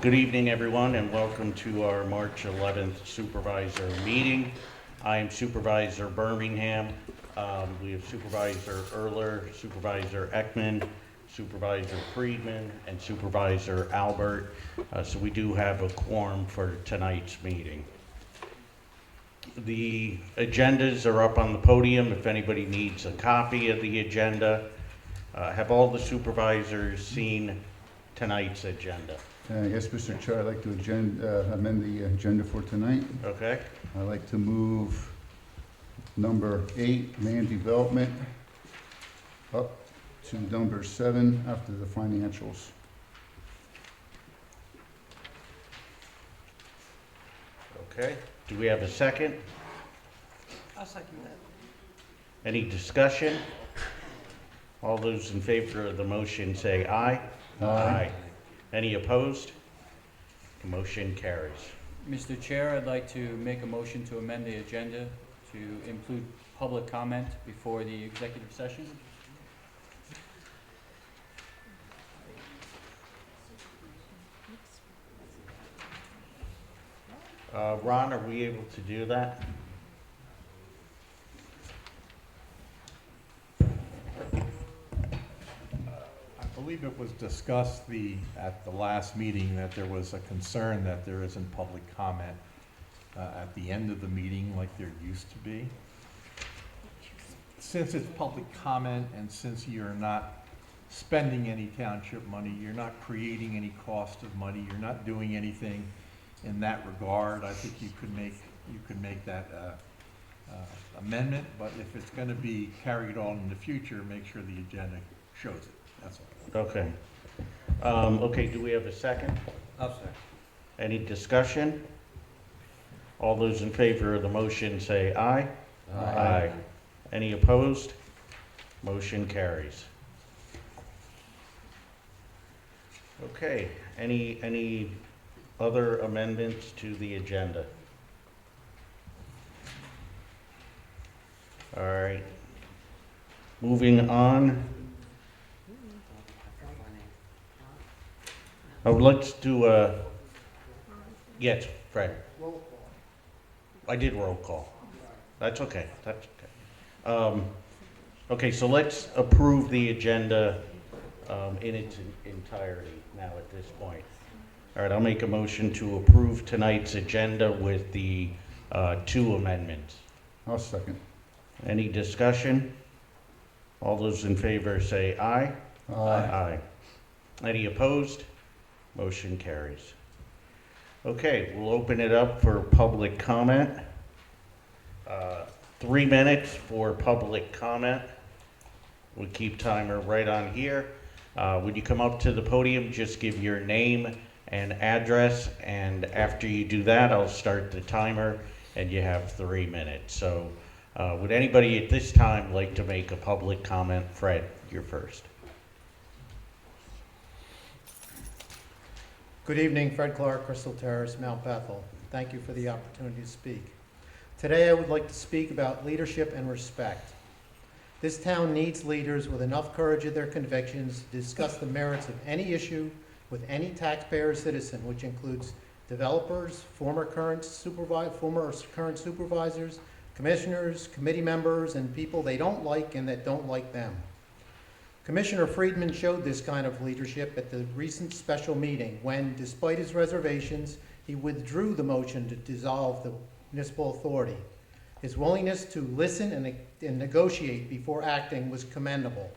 Good evening, everyone, and welcome to our March 11th Supervisor meeting. I am Supervisor Birmingham. We have Supervisor Erler, Supervisor Ekman, Supervisor Friedman, and Supervisor Albert. So we do have a quorum for tonight's meeting. The agendas are up on the podium if anybody needs a copy of the agenda. Have all the supervisors seen tonight's agenda? Yes, Mr. Chair, I'd like to amend the agenda for tonight. Okay. I'd like to move number 8, land development, up to number 7 after the financials. Okay. Do we have a second? I'll second that. Any discussion? All those in favor of the motion say aye. Aye. Any opposed? The motion carries. Mr. Chair, I'd like to make a motion to amend the agenda to include public comment before the executive session. Ron, are we able to do that? I believe it was discussed at the last meeting that there was a concern that there isn't public comment at the end of the meeting like there used to be. Since it's public comment and since you're not spending any township money, you're not creating any cost of money, you're not doing anything in that regard, I think you could make that amendment, but if it's going to be carried on in the future, make sure the agenda shows it. That's all. Okay. Okay, do we have a second? I'll second. Any discussion? All those in favor of the motion say aye. Aye. Any opposed? Motion carries. Okay, any other amendments to the agenda? All right. Moving on. Oh, let's do yes, Fred. I did roll call. That's okay, that's okay. Okay, so let's approve the agenda in its entirety now at this point. All right, I'll make a motion to approve tonight's agenda with the 2 amendments. I'll second. Any discussion? All those in favor say aye. Aye. Any opposed? Motion carries. Okay, we'll open it up for public comment. 3 minutes for public comment. We'll keep timer right on here. When you come up to the podium, just give your name and address, and after you do that, I'll start the timer, and you have 3 minutes. So, would anybody at this time like to make a public comment? Fred, you're first. Good evening, Fred Clark, Crystal Terrace, Mount Bethel. Thank you for the opportunity to speak. Today I would like to speak about leadership and respect. This town needs leaders with enough courage in their convictions to discuss the merits of any issue with any taxpayer or citizen, which includes developers, former current supervisors, commissioners, committee members, and people they don't like and that don't like them. Commissioner Friedman showed this kind of leadership at the recent special meeting when, despite his reservations, he withdrew the motion to dissolve the municipal authority. His willingness to listen and negotiate before acting was commendable.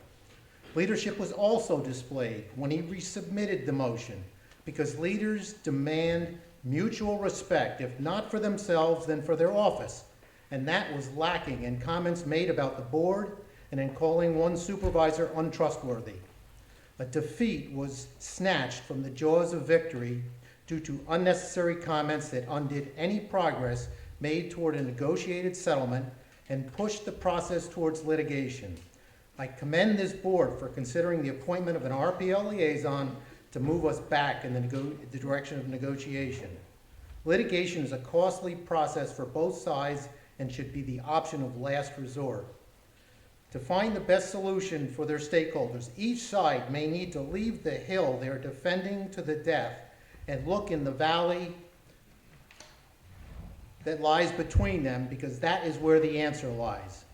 Leadership was also displayed when he resubmitted the motion, because leaders demand mutual respect, if not for themselves, then for their office. And that was lacking in comments made about the board and in calling one supervisor untrustworthy. A defeat was snatched from the jaws of victory due to unnecessary comments that undid any progress made toward a negotiated settlement and pushed the process towards litigation. I commend this board for considering the appointment of an RPL liaison to move us back in the direction of negotiation. Litigation is a costly process for both sides and should be the option of last resort. To find the best solution for their stakeholders, each side may need to leave the hill they are defending to the death and look in the valley that lies between them, because that is where the answer lies.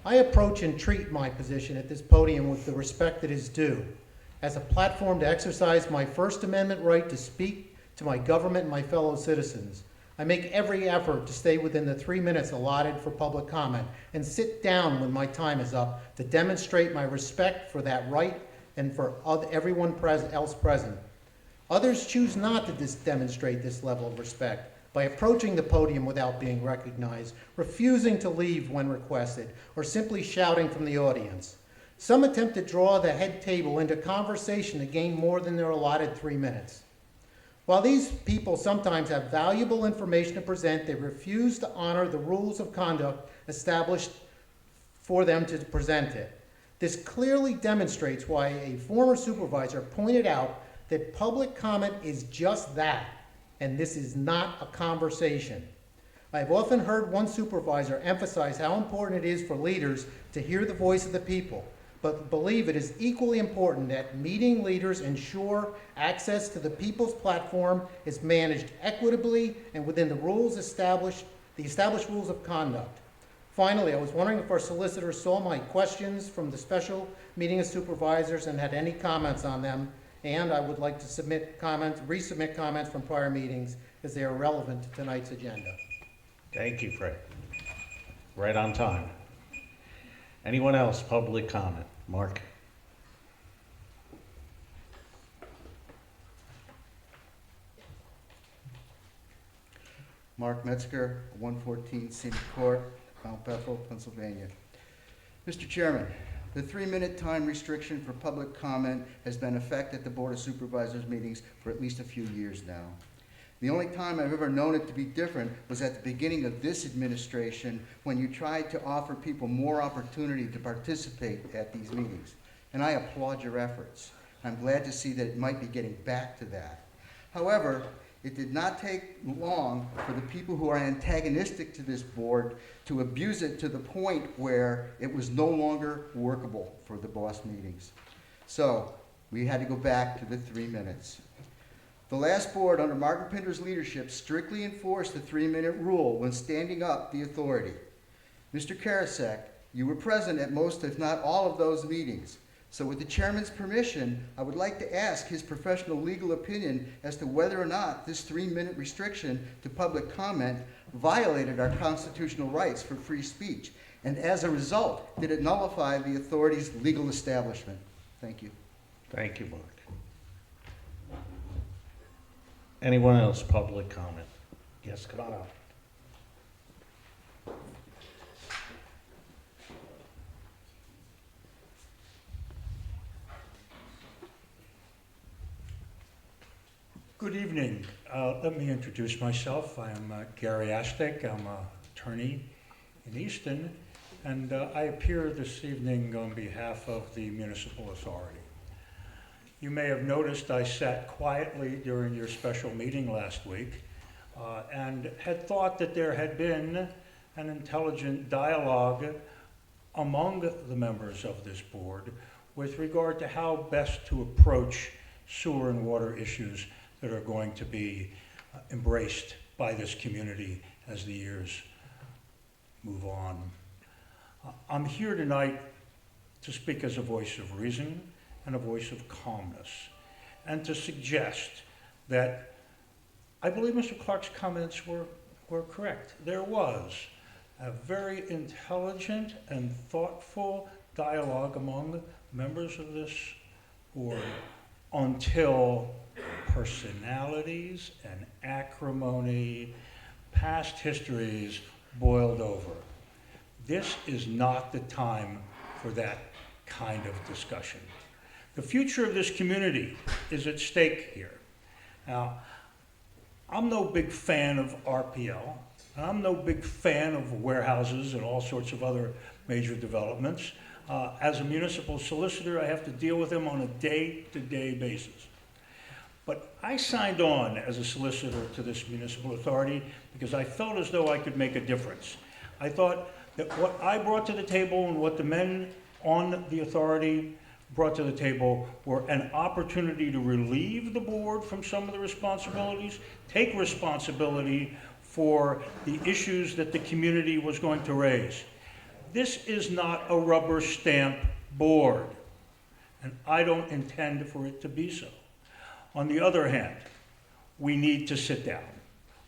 I approach and treat my position at this podium with the respect that is due, as a platform to exercise my First Amendment right to speak to my government and my fellow citizens. I make every effort to stay within the 3 minutes allotted for public comment and sit down when my time is up to demonstrate my respect for that right and for everyone else present. Others choose not to demonstrate this level of respect by approaching the podium without being recognized, refusing to leave when requested, or simply shouting from the audience. Some attempt to draw the head table into conversation to gain more than their allotted 3 minutes. While these people sometimes have valuable information to present, they refuse to honor the rules of conduct established for them to present it. This clearly demonstrates why a former supervisor pointed out that public comment is just that, and this is not a conversation. I have often heard one supervisor emphasize how important it is for leaders to hear the voice of the people, but believe it is equally important that meeting leaders ensure access to the people's platform is managed equitably and within the established rules of conduct. Finally, I was wondering if our solicitor saw my questions from the special meeting of supervisors and had any comments on them, and I would like to resubmit comments from prior meetings as they are relevant to tonight's agenda. Thank you, Fred. Right on time. Anyone else, public comment? Mark? Mark Metzger, 114 Cedar Court, Mount Bethel, Pennsylvania. Mr. Chairman, the 3-minute time restriction for public comment has been in effect at the Board of Supervisors meetings for at least a few years now. The only time I've ever known it to be different was at the beginning of this administration, when you tried to offer people more opportunity to participate at these meetings. And I applaud your efforts. I'm glad to see that it might be getting back to that. However, it did not take long for the people who are antagonistic to this board to abuse it to the point where it was no longer workable for the BoS meetings. So we had to go back to the 3 minutes. The last board under Martin Pinder's leadership strictly enforced the 3-minute rule when standing up the authority. Mr. Karasek, you were present at most, if not all, of those meetings. So with the chairman's permission, I would like to ask his professional legal opinion as to whether or not this 3-minute restriction to public comment violated our constitutional rights for free speech. And as a result, did it nullify the authority's legal establishment? Thank you. Thank you, Mark. Anyone else, public comment? Yes, come on up. Good evening. Let me introduce myself. I am Gary Astek. I'm an attorney in Easton, and I appear this evening on behalf of the municipal authority. You may have noticed I sat quietly during your special meeting last week and had thought that there had been an intelligent dialogue among the members of this board with regard to how best to approach sewer and water issues that are going to be embraced by this community as the years move on. I'm here tonight to speak as a voice of reason and a voice of calmness, and to suggest that I believe Mr. Clark's comments were correct. There was a very intelligent and thoughtful dialogue among members of this board until personalities and acrimony, past histories boiled over. This is not the time for that kind of discussion. The future of this community is at stake here. Now, I'm no big fan of RPL, and I'm no big fan of warehouses and all sorts of other major developments. As a municipal solicitor, I have to deal with them on a day-to-day basis. But I signed on as a solicitor to this municipal authority because I felt as though I could make a difference. I thought that what I brought to the table and what the men on the authority brought to the table were an opportunity to relieve the board from some of the responsibilities, take responsibility for the issues that the community was going to raise. This is not a rubber stamp board, and I don't intend for it to be so. On the other hand, we need to sit down.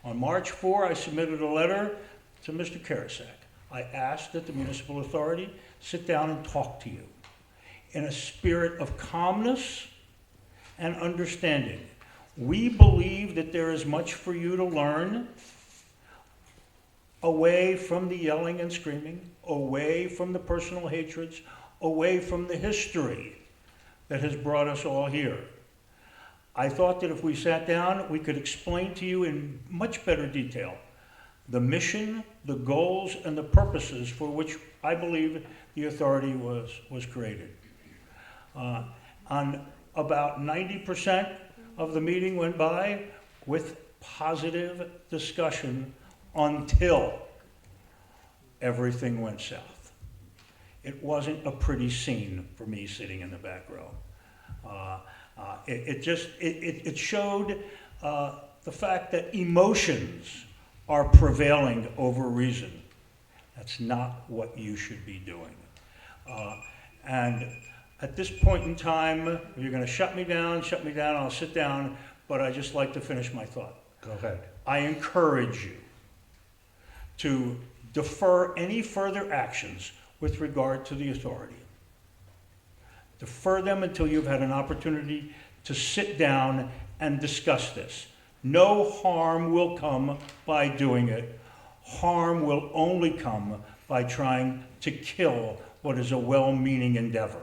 On March 4, I submitted a letter to Mr. Karasak. I asked that the municipal authority sit down and talk to you in a spirit of calmness and understanding. We believe that there is much for you to learn away from the yelling and screaming, away from the personal hatreds, away from the history that has brought us all here. I thought that if we sat down, we could explain to you in much better detail the mission, the goals, and the purposes for which I believe the authority was created. On about 90% of the meeting went by with positive discussion until everything went south. It wasn't a pretty scene for me sitting in the back row. It showed the fact that emotions are prevailing over reason. That's not what you should be doing. And at this point in time, if you're going to shut me down, I'll sit down, but I just like to finish my thought. Go ahead. I encourage you to defer any further actions with regard to the authority. Defer them until you've had an opportunity to sit down and discuss this. No harm will come by doing it. Harm will only come by trying to kill what is a well-meaning endeavor.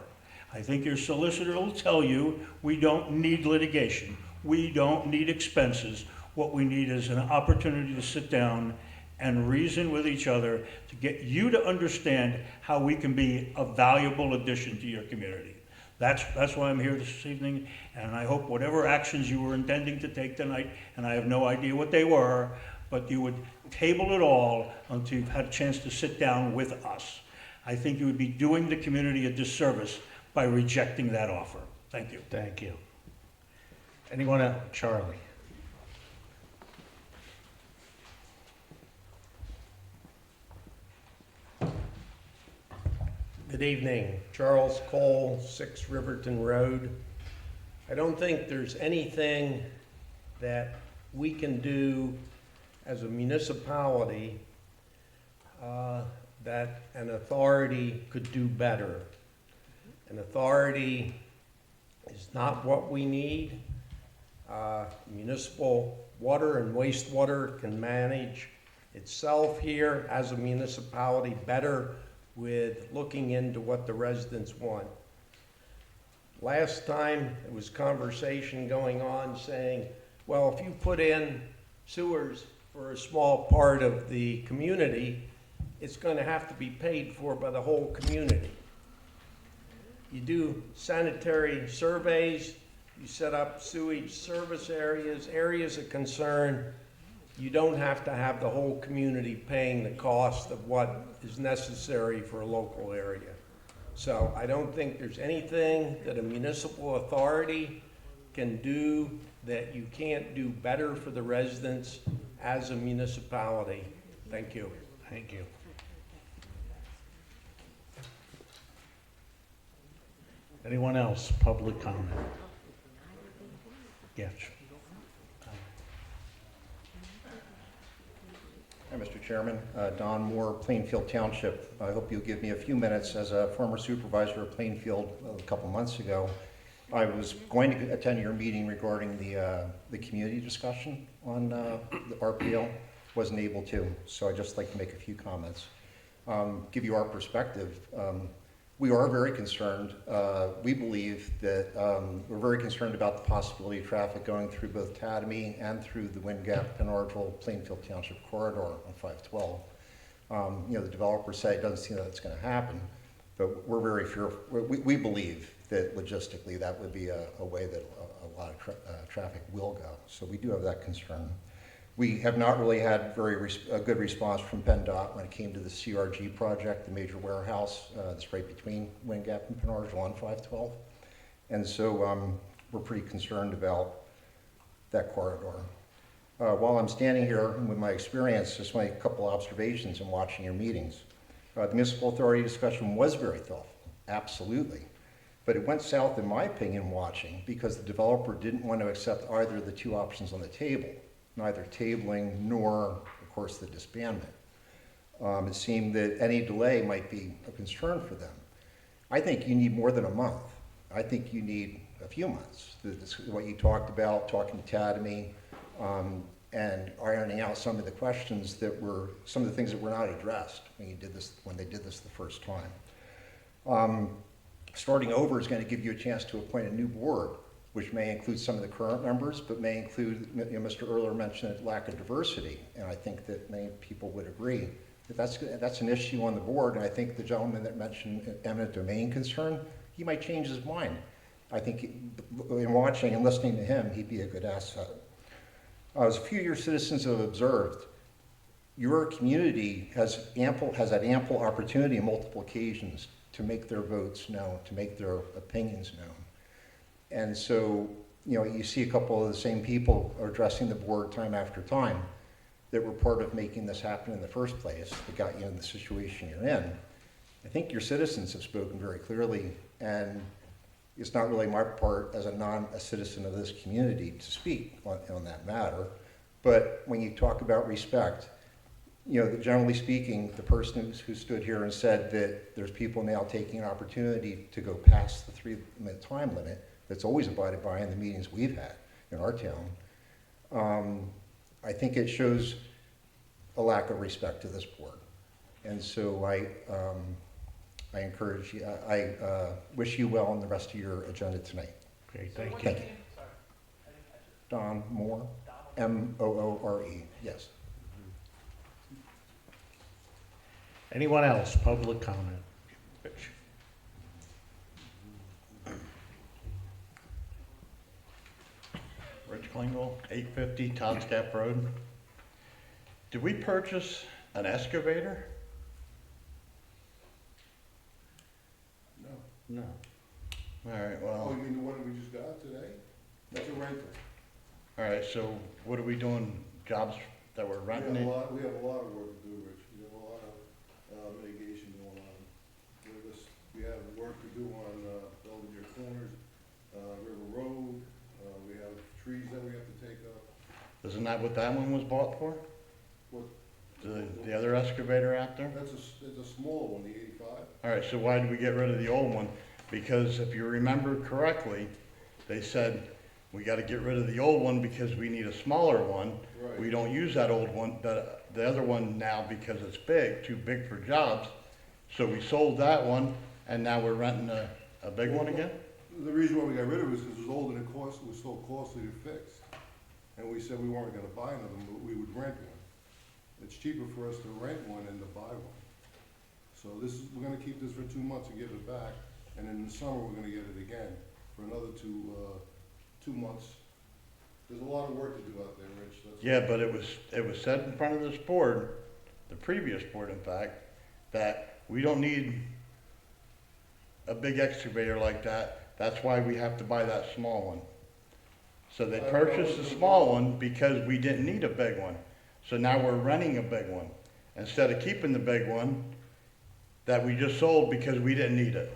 I think your solicitor will tell you we don't need litigation. We don't need expenses. What we need is an opportunity to sit down and reason with each other to get you to understand how we can be a valuable addition to your community. That's why I'm here this evening, and I hope whatever actions you were intending to take tonight, and I have no idea what they were, but you would table it all until you've had a chance to sit down with us. I think you would be doing the community a disservice by rejecting that offer. Thank you. Thank you. Anyone else? Charlie? Good evening. Charles Cole, 6 Riverton Road. I don't think there's anything that we can do as a municipality that an authority could do better. An authority is not what we need. Municipal water and wastewater can manage itself here as a municipality better with looking into what the residents want. Last time, there was conversation going on saying, well, if you put in sewers for a small part of the community, it's going to have to be paid for by the whole community. You do sanitary surveys, you set up sewage service areas, areas of concern. You don't have to have the whole community paying the cost of what is necessary for a local area. So I don't think there's anything that a municipal authority can do that you can't do better for the residents as a municipality. Thank you. Thank you. Anyone else? Public comment? Yes. Hi, Mr. Chairman. Don Moore, Plainfield Township. I hope you'll give me a few minutes. As a former supervisor of Plainfield a couple months ago, I was going to attend your meeting regarding the community discussion on the RPL. Wasn't able to, so I'd just like to make a few comments. Give you our perspective. We are very concerned. We believe that we're very concerned about the possibility of traffic going through both Tatamy and through the Wind Gap, Penardville, Plainfield Township corridor on 512. The developers say it doesn't seem that it's going to happen, but we're very fearful. We believe that logistically that would be a way that a lot of traffic will go. So we do have that concern. We have not really had a good response from PennDOT when it came to the CRG project, the major warehouse that's right between Wind Gap and Penargil on 512. And so we're pretty concerned about that corridor. While I'm standing here with my experience, just make a couple observations in watching your meetings. The municipal authority discussion was very thoughtful, absolutely. But it went south, in my opinion, watching, because the developer didn't want to accept either of the two options on the table, neither tabling nor, of course, the disbandment. It seemed that any delay might be a concern for them. I think you need more than a month. I think you need a few months. What you talked about, talking to Academy, and ironing out some of the questions that were, some of the things that were not addressed when they did this the first time. Starting over is going to give you a chance to appoint a new board, which may include some of the current members, but may include, Mr. Erler mentioned lack of diversity, and I think that many people would agree that that's an issue on the board, and I think the gentleman that mentioned eminent domain concern, he might change his mind. I think in watching and listening to him, he'd be a good asset. As a few of your citizens have observed, your community has had ample opportunity on multiple occasions to make their votes known, to make their opinions known. And so, you see a couple of the same people addressing the board time after time that were part of making this happen in the first place, that got you in the situation you're in. I think your citizens have spoken very clearly, and it's not really my part as a citizen of this community to speak on that matter. But when you talk about respect, generally speaking, the person who stood here and said that there's people now taking an opportunity to go past the 3-minute time limit that's always abided by in the meetings we've had in our town, I think it shows a lack of respect to this board. And so I encourage you, I wish you well on the rest of your agenda tonight. Okay, thank you. Thank you. Don Moore, M-O-O-R-E, yes. Anyone else, public comment? Rich. Rich Klingel, 850 Todd's Gap Road. Did we purchase an excavator? No. No. All right, Oh, well, you mean the one we just got today? That's a rental. all right, so what are we doing, jobs that we're renting? We have a lot of work to do, Rich. We have a lot of mitigation going on. We have work to do on Belvedere Corners, River Road. We have trees that we have to take up. Isn't that what that one was bought for? What? The other excavator out there? It's a small one, the 85. All right, so why did we get rid of the old one? Because if you remember correctly, they said, we gotta get rid of the old one because we need a smaller one. Right. We don't use that old one, the other one now because it's big, too big for jobs. So we sold that one, and now we're renting a big one again? The reason why we got rid of it is because it was old and it was so costly to fix. And we said we weren't gonna buy another one, but we would rent one. It's cheaper for us to rent one than to buy one. So we're gonna keep this for 2 months and give it back, and in the summer, we're gonna get it again for another 2 months. There's a lot of work to do out there, Rich. Yeah, but it was said in front of this board, the previous board in fact, that we don't need a big excavator like that. That's why we have to buy that small one. So they purchased the small one because we didn't need a big one. So now we're renting a big one, instead of keeping the big one that we just sold because we didn't need it.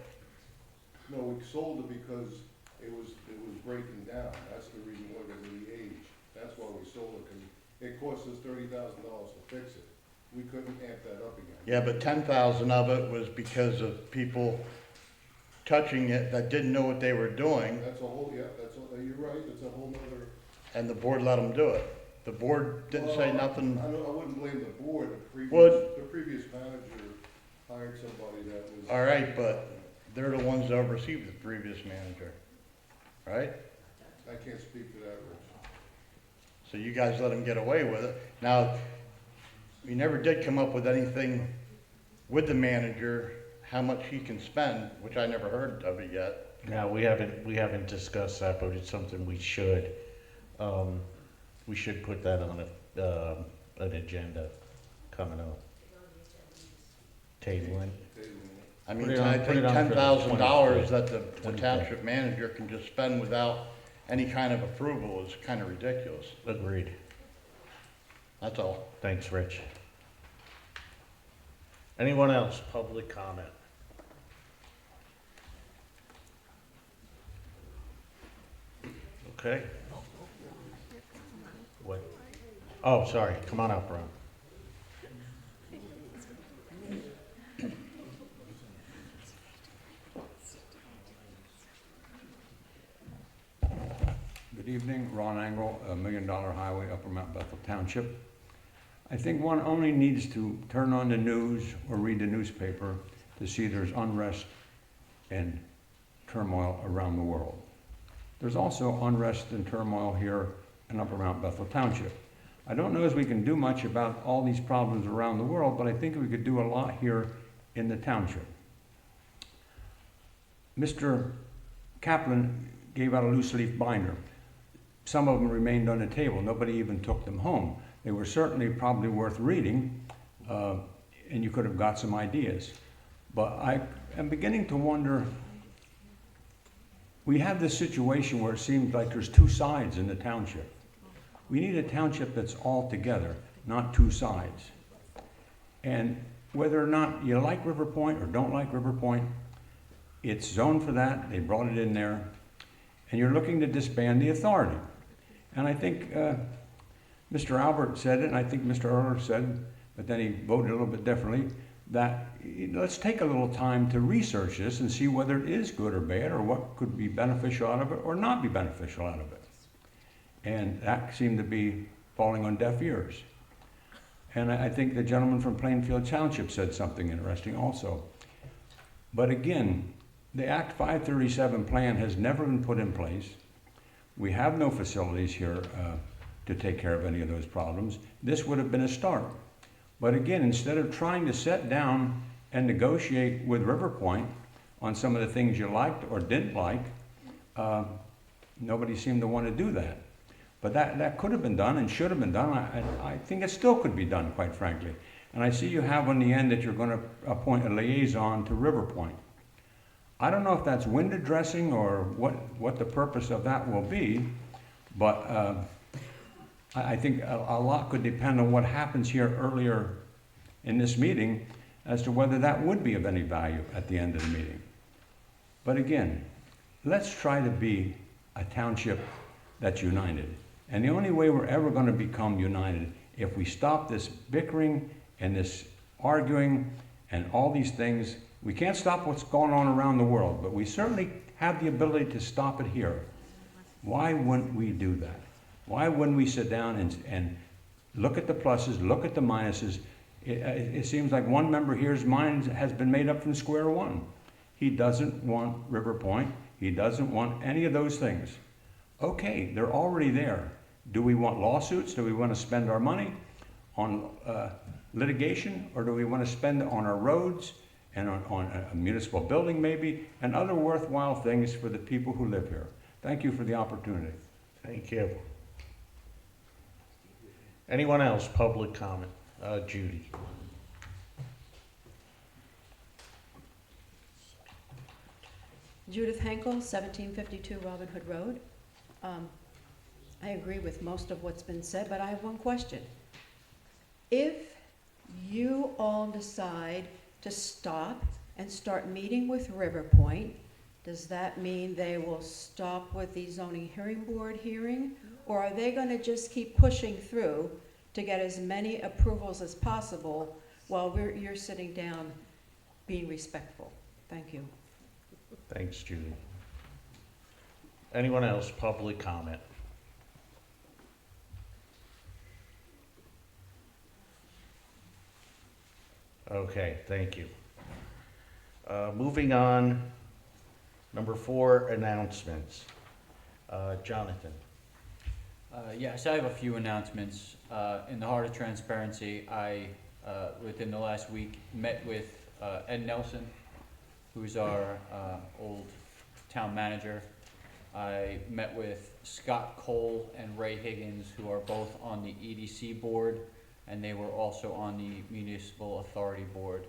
No, we sold it because it was breaking down. That's the reason why, because of the age. That's why we sold it, because it cost us $30,000 to fix it. We couldn't amp that up again. Yeah, but 10,000 of it was because of people touching it that didn't know what they were doing, That's a whole, you're right, that's a whole nother. and the board let them do it. The board didn't say nothing. I wouldn't blame the board. What? The previous manager hired somebody that was. All right, but they're the ones that oversee the previous manager, right? I can't speak to that, Rich. So you guys let him get away with it. Now, we never did come up with anything with the manager, how much he can spend, which I never heard of it yet. No, we haven't discussed that, but it's something we should. We should put that on an agenda coming up. Tabling. I Put mean, it on- I put think it on for the $10,000 that the 23rd. township manager can just spend without any kind of approval is kind of ridiculous. Agreed. That's all. Thanks, Rich. Anyone else, public comment? Okay. What? Oh, sorry, come on up, Ron. Good evening, Ron Angle, $1 Million Highway, Upper Mount Bethel Township. I think one only needs to turn on the news or read the newspaper to see there's unrest and turmoil around the world. There's also unrest and turmoil here in Upper Mount Bethel Township. I don't know if we can do much about all these problems around the world, but I think we could do a lot here in the township. Mr. Kaplan gave out a loose leaf binder. Some of them remained on the table. Nobody even took them home. They were certainly probably worth reading, and you could have got some ideas. But I am beginning to wonder, we have this situation where it seems like there's two sides in the township. We need a township that's all together, not two sides. And whether or not you like River Point or don't like River Point, it's zoned for that. They brought it in there. And you're looking to disband the authority. And I think Mr. Albert said it, and I think Mr. Erler said, but then he voted a little bit differently, that let's take a little time to research this and see whether it is good or bad, or what could be beneficial out of it or not be beneficial out of it. And that seemed to be falling on deaf ears. And I think the gentleman from Plainfield Township said something interesting also. But again, the Act 537 plan has never been put in place. We have no facilities here to take care of any of those problems. This would have been a start. But again, instead of trying to sit down and negotiate with River Point on some of the things you liked or didn't like, nobody seemed to want to do that. But that could have been done and should have been done. I think it still could be done, quite frankly. And I see you have on the end that you're going to appoint a liaison to River Point. I don't know if that's window dressing or what the purpose of that will be, but I think a lot could depend on what happens here earlier in this meeting as to whether that would be of any value at the end of the meeting. But again, let's try to be a township that's united. And the only way we're ever going to become united if we stop this bickering and this arguing and all these things. We can't stop what's going on around the world, but we certainly have the ability to stop it here. Why wouldn't we do that? Why wouldn't we sit down and look at the pluses, look at the minuses? It seems like one member here's mind has been made up from square one. He doesn't want River Point. He doesn't want any of those things. Okay, they're already there. Do we want lawsuits? Do we want to spend our money on litigation? Or do we want to spend it on our roads and on a municipal building maybe, and other worthwhile things for the people who live here? Thank you for the opportunity. Thank you. Anyone else, public comment? Judy. Judith Henkel, 1752 Robin Hood Road. I agree with most of what's been said, but I have one question. If you all decide to stop and start meeting with River Point, does that mean they will stop with the zoning hearing board hearing? Or are they going to just keep pushing through to get as many approvals as possible while you're sitting down being respectful? Thank you. Thanks, Judy. Anyone else, public comment? Okay, thank you. Moving on, number 4, announcements. Jonathan. Yes, I have a few announcements. In the heart of transparency, I, within the last week, met with Ed Nelson, who's our old town manager, I met with Scott Cole and Ray Higgins, who are both on the EDC board, and they were also on the Municipal Authority Board.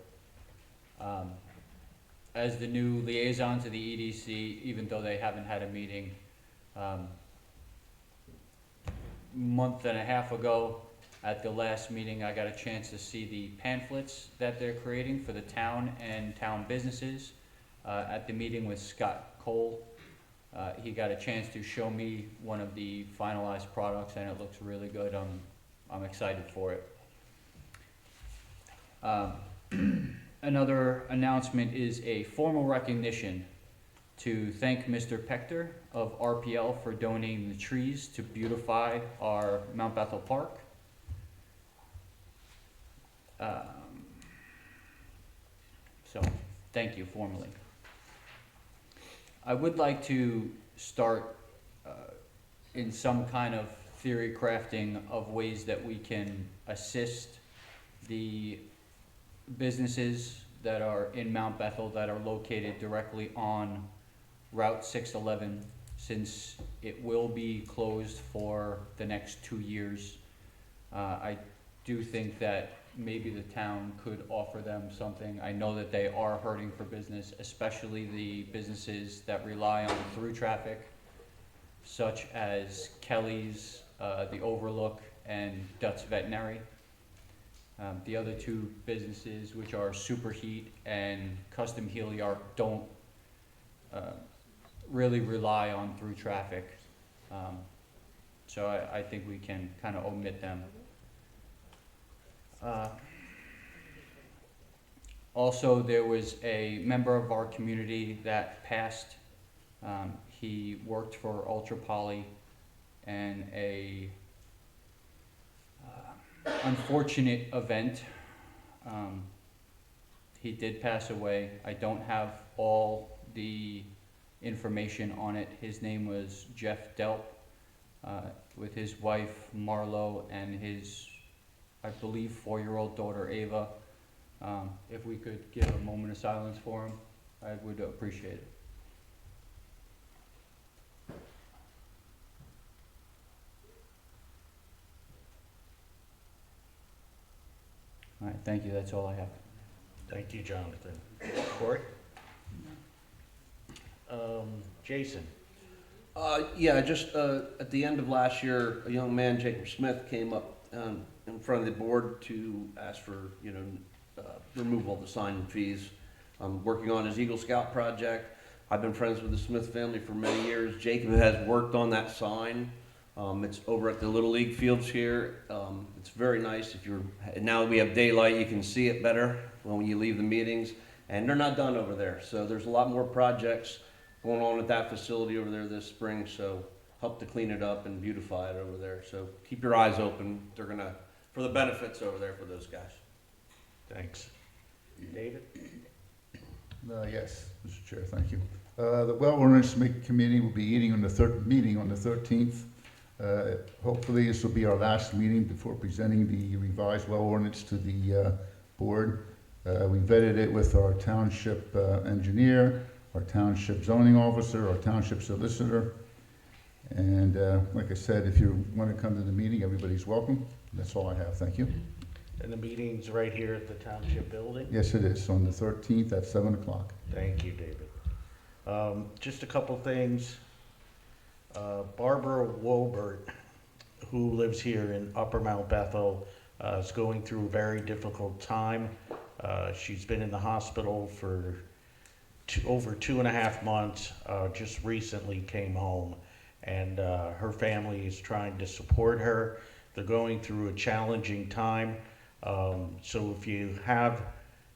As the new liaison to the EDC, even though they haven't had a meeting, month and a half ago, at the last meeting, I got a chance to see the pamphlets that they're creating for the town and town businesses. At the meeting with Scott Cole, he got a chance to show me one of the finalized products, and it looks really good. I'm excited for it. Another announcement is a formal recognition to thank Mr. Pector of RPL for donating the trees to beautify our Mount Bethel Park. So, thank you formally. I would like to start in some kind of theory crafting of ways that we can assist the businesses that are in Mount Bethel that are located directly on Route 611, since it will be closed for the next 2 years. I do think that maybe the town could offer them something. I know that they are hurting for business, especially the businesses that rely on through traffic, such as Kelly's, the Overlook, and Dutz Veterinary. The other two businesses, which are Superheat and Custom Heliark, don't really rely on through traffic. So I think we can kind of omit them. Also, there was a member of our community that passed. He worked for Ultra Poly, and a unfortunate event. He did pass away. I don't have all the information on it. His name was Jeff Delp, with his wife Marlo and his, I believe, 4-year-old daughter Ava. If we could give a moment of silence for him, I would appreciate it. All right, thank you. That's all I have. Thank you, Jonathan. Court? Jason? Yeah, just at the end of last year, a young man, Jacob Smith, came up in front of the board to ask for, removal of the sign fees. I'm working on his Eagle Scout project. I've been friends with the Smith family for many years. Jacob has worked on that sign. It's over at the Little League fields here. It's very nice. Now we have daylight, you can see it better when you leave the meetings. And they're not done over there. So there's a lot more projects going on at that facility over there this spring. So help to clean it up and beautify it over there. So keep your eyes open. They're gonna, for the benefits over there for those guys. Thanks. David? Yes, Mr. Chair, thank you. The Well Ordinance Committee will be meeting on the 13th. Hopefully this will be our last meeting before presenting the revised well ordinance to the board. We vetted it with our township engineer, our township zoning officer, our township solicitor. And like I said, if you want to come to the meeting, everybody's welcome. That's all I have. Thank you. And the meeting's right here at the Township building? Yes, it is, on the 13th at 7 o'clock. Thank you, David. Just a couple things. Barbara Wobert, who lives here in Upper Mount Bethel, is going through a very difficult time. She's been in the hospital for over 2.5 months, just recently came home, and her family is trying to support her. They're going through a challenging time. So if you have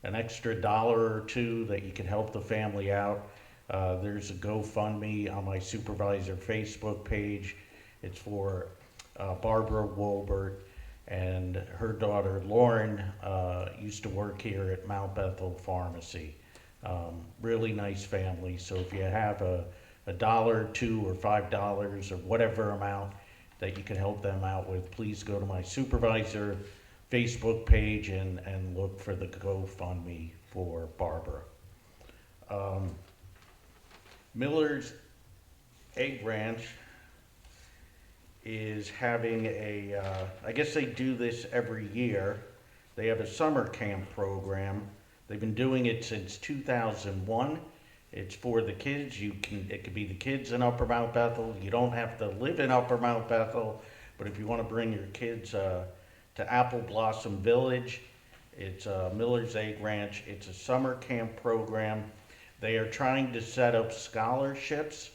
an extra $1 or $2 that you can help the family out, there's a GoFundMe on my supervisor Facebook page. It's for Barbara Wolbert, and her daughter Lauren used to work here at Mount Bethel Pharmacy. Really nice family. So if you have a $1, $2, or $5 or whatever amount that you can help them out with, please go to my supervisor Facebook page and look for the GoFundMe for Barbara. Miller's Egg Ranch is having a, I guess they do this every year. They have a summer camp program. They've been doing it since 2001. It's for the kids. It could be the kids in Upper Mount Bethel. You don't have to live in Upper Mount Bethel, but if you want to bring your kids to Apple Blossom Village, it's Miller's Egg Ranch. It's a summer camp program. They are trying to set up scholarships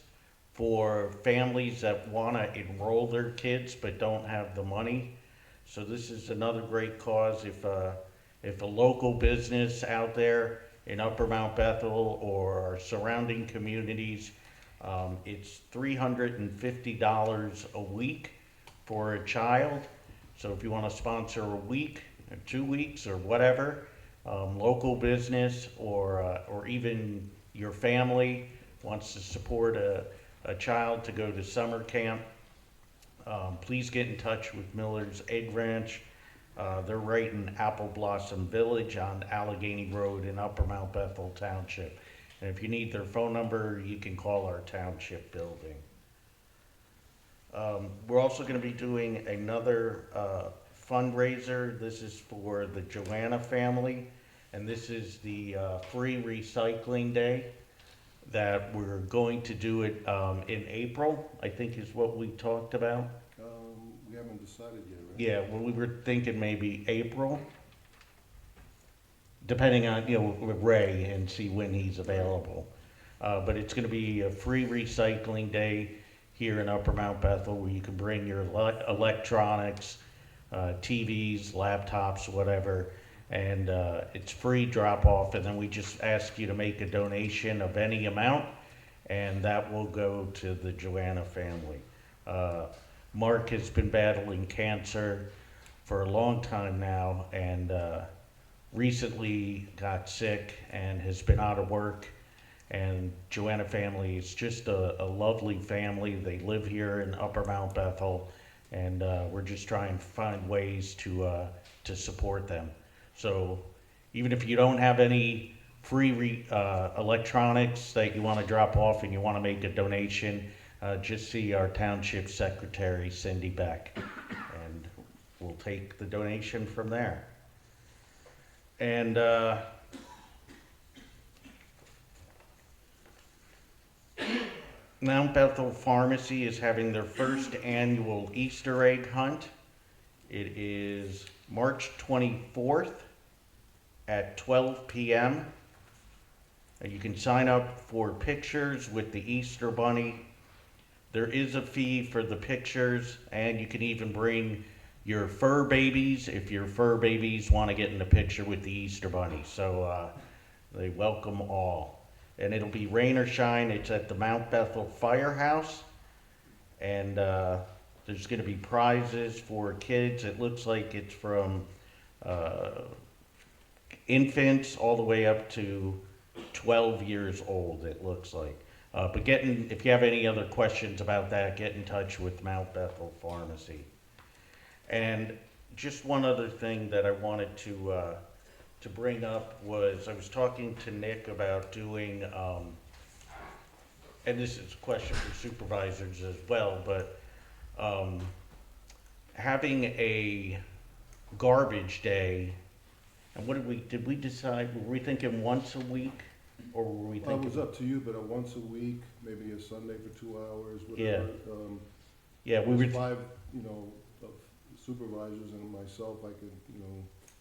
for families that want to enroll their kids but don't have the money. So this is another great cause. If a local business out there in Upper Mount Bethel or surrounding communities, it's $350 a week for a child. So if you want to sponsor a week, or 2 weeks, or whatever, local business or even your family wants to support a child to go to summer camp, please get in touch with Miller's Egg Ranch. They're right in Apple Blossom Village on Allegheny Road in Upper Mount Bethel Township. And if you need their phone number, you can call our township building. We're also going to be doing another fundraiser. This is for the Joanna family, and this is the free recycling day that we're going to do it in April, I think is what we talked about. We haven't decided yet, right? Yeah, well, we were thinking maybe April, depending on, with Ray and see when he's available. But it's gonna be a free recycling day here in Upper Mount Bethel where you can bring your electronics, TVs, laptops, whatever, and it's free drop off, and then we just ask you to make a donation of any amount, and that will go to the Joanna family. Mark has been battling cancer for a long time now, and recently got sick and has been out of work. And Joanna family is just a lovely family. They live here in Upper Mount Bethel, and we're just trying to find ways to support them. So even if you don't have any free electronics that you want to drop off and you want to make a donation, just see our township secretary, Cindy Beck, and we'll take the donation from there. And Mount Bethel Pharmacy is having their first annual Easter egg hunt. It is March 24th at 12 p.m. You can sign up for pictures with the Easter Bunny. There is a fee for the pictures, and you can even bring your fur babies if your fur babies want to get in the picture with the Easter Bunny. So they welcome all. And it'll be rain or shine. It's at the Mount Bethel Firehouse. And there's going to be prizes for kids. It looks like it's from infants all the way up to 12 years old, it looks like. But if you have any other questions about that, get in touch with Mount Bethel Pharmacy. And just one other thing that I wanted to bring up was I was talking to Nick about doing, and this is a question for supervisors as well, but having a garbage day. And what did we decide? Were we thinking once a week? Or were we thinking? It was up to you, but once a week, maybe a Sunday for 2 hours, whatever. Yeah, we were. 5, of supervisors and myself, I could,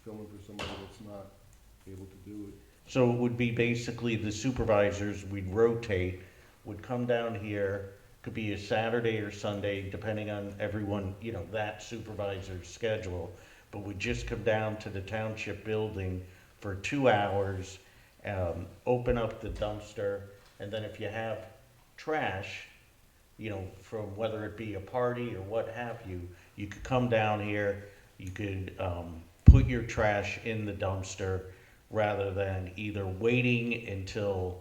fill in for somebody that's not able to do it. So it would be basically the supervisors, we'd rotate, would come down here, could be a Saturday or Sunday, depending on everyone, that supervisor's schedule, but would just come down to the township building for 2 hours, open up the dumpster, and then if you have trash, from whether it be a party or what have you, you could come down here, you could put your trash in the dumpster rather than either waiting until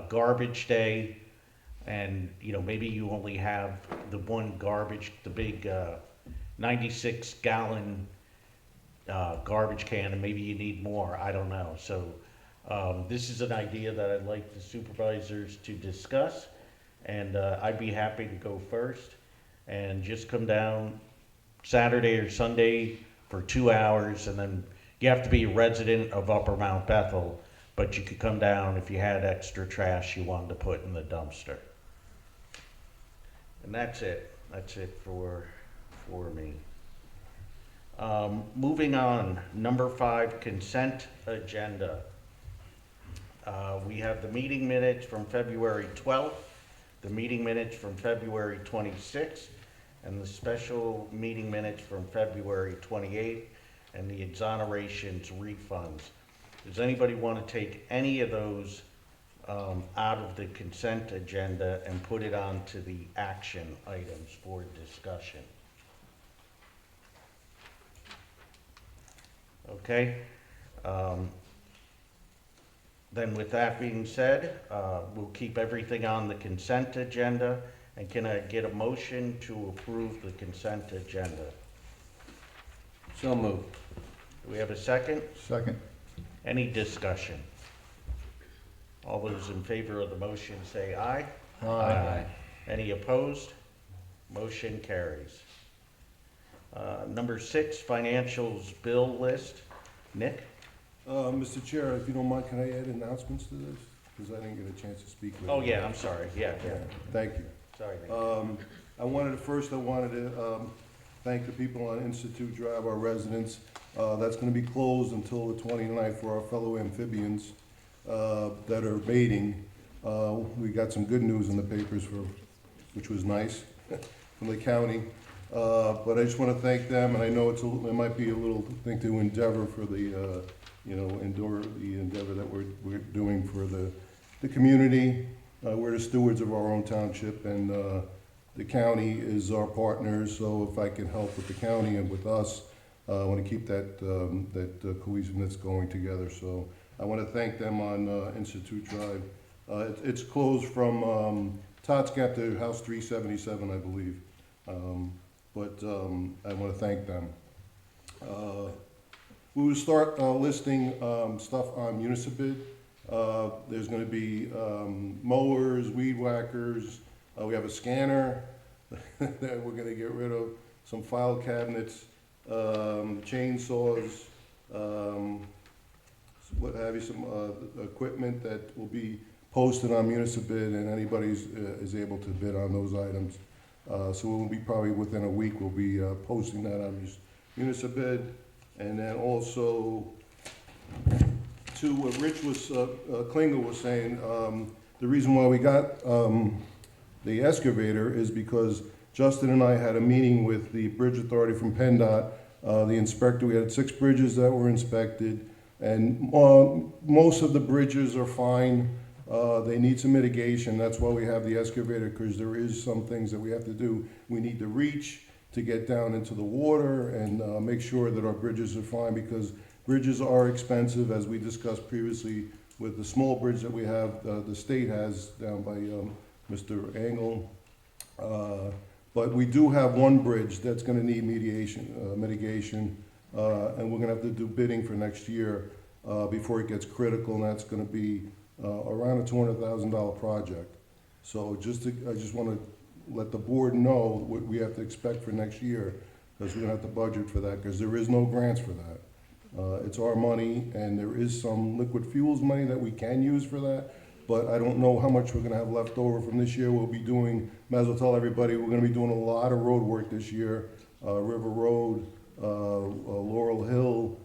garbage day, and maybe you only have the one garbage, the big 96-gallon garbage can, and maybe you need more, I don't know. So this is an idea that I'd like the supervisors to discuss, And I'd be happy to go first and just come down Saturday or Sunday for 2 hours, and then you have to be a resident of Upper Mount Bethel, but you could come down if you had extra trash you wanted to put in the dumpster. And that's it. That's it for me. Moving on, number 5, consent agenda. We have the meeting minutes from February 12th, the meeting minutes from February 26th, and the special meeting minutes from February 28th, and the exonerations refunds. Does anybody want to take any of those out of the consent agenda and put it on to the action items for discussion? Okay. Then with that being said, we'll keep everything on the consent agenda. And can I get a motion to approve the consent agenda? So moved. Do we have a second? Second. Any discussion? All those in favor of the motion say aye. Aye. Any opposed? Motion carries. Number 6, financials bill list. Nick? Mr. Chair, if you don't mind, can I add announcements to this? Because I didn't get a chance to speak with you. Oh, yeah, I'm sorry. Yeah. Thank you. Sorry, Nick. I wanted to thank the people on Institute Drive, our residents. That's gonna be closed until the 29th for our fellow amphibians that are mating. We got some good news in the papers which was nice, from the county. But I just wanna thank them, and I know it might be a little thing to endeavor for the, endure the endeavor that we're doing for the community. We're the stewards of our own township, and the county is our partner, so if I can help with the county and with us, I want to keep that cohesiveness going together. So I want to thank them on Institute Drive. It's closed from Tots Gap to House 377, I believe. But I want to thank them. We will start listing stuff on Municipid. There's going to be mowers, weed whackers. We have a scanner that we're going to get rid of, some file cabinets, chainsaws, what have you, some equipment that will be posted on Municipid, and anybody is able to bid on those items. So we'll be probably within a week, we'll be posting that on Municipid. And then also, to what Rich Klinger was saying, the reason why we got the excavator is because Justin and I had a meeting with the Bridge Authority from PennDOT, the inspector. We had 6 bridges that were inspected, and most of the bridges are fine. They need some mitigation. That's why we have the excavator, because there is some things that we have to do. We need to reach to get down into the water and make sure that our bridges are fine, because bridges are expensive, as we discussed previously with the small bridge that we have, the state has down by Mr. Engel. But we do have one bridge that's gonna need mitigation, and we're gonna have to do bidding for next year before it gets critical, and that's gonna be around a $200,000 project. So I just wanna let the board know what we have to expect for next year, because we're gonna have to budget for that, because there is no grants for that. It's our money, and there is some liquid fuels money that we can use for that, but I don't know how much we're gonna have left over from this year. We'll be doing, might as well tell everybody, we're gonna be doing a lot of road work this year. River Road, Laurel Hill,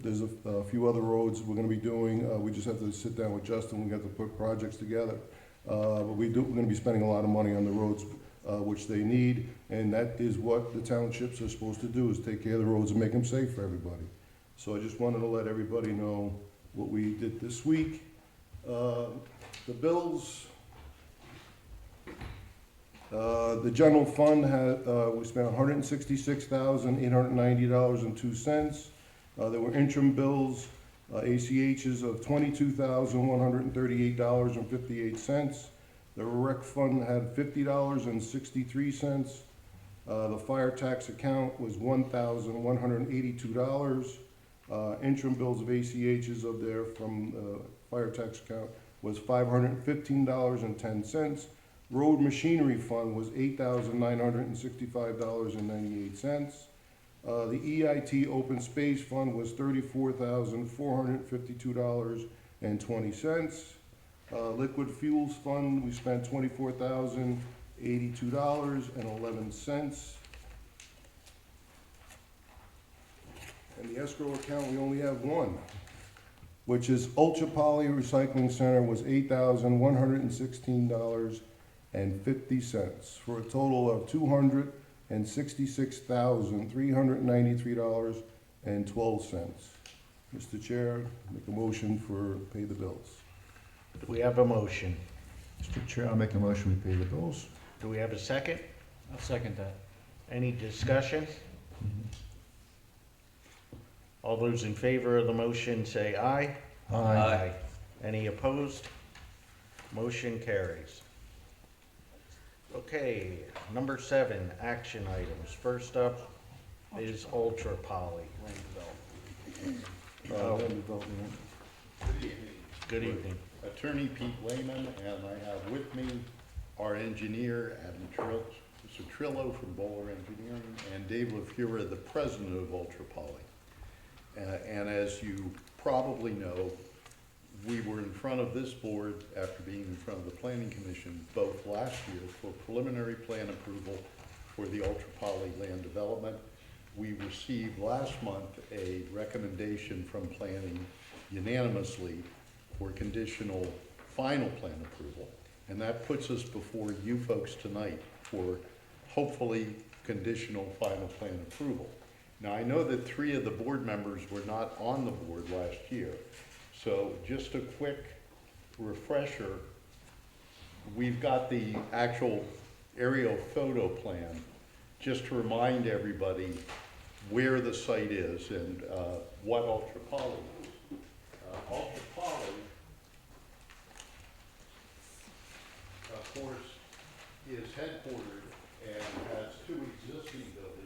there's a few other roads we're gonna be doing. We just have to sit down with Justin, we got to put projects together. But we're gonna be spending a lot of money on the roads, which they need, and that is what the townships are supposed to do, is take care of the roads and make them safe for everybody. So I just wanted to let everybody know what we did this week. The bills, the general fund had, we spent $166,890.02. There were interim bills, ACHs of $22,138.58. The rec fund had $50.63. The fire tax account was $1,182. Interim bills of ACHs of there from fire tax account was $515.10. Road Machinery Fund was $8,965.98. The EIT Open Space Fund was $34,452.20. Liquid Fuels Fund, we spent $24,082.11. And the escrow account, we only have one, which is Ultra Poly Recycling Center was $8,116.50 for a total of $266,393.12. Mr. Chair, make a motion for pay the bills. Do we have a motion? Mr. Chair, I'll make a motion, we pay the bills. Do we have a second? I'll second that. Any discussion? All those in favor of the motion say aye. Aye. Any opposed? Motion carries. Okay, number 7, action items. First up is Ultra Poly Land Development. Good evening. Attorney Pete Lehman, and I have with me our engineer, Adam Trillo from Bowler Engineering, and Dave LaFura, the president of Ultra Poly. And as you probably know, we were in front of this board after being in front of the Planning Commission both last year for preliminary plan approval for the Ultra Poly land development. We received last month a recommendation from planning unanimously for conditional final plan approval. And that puts us before you folks tonight for hopefully conditional final plan approval. Now, I know that 3 of the board members were not on the board last year, so just a quick refresher, we've got the actual aerial photo plan, just to remind everybody where the site is and what Ultra Poly is. Ultra Poly, of course, is headquartered and has 2 existing buildings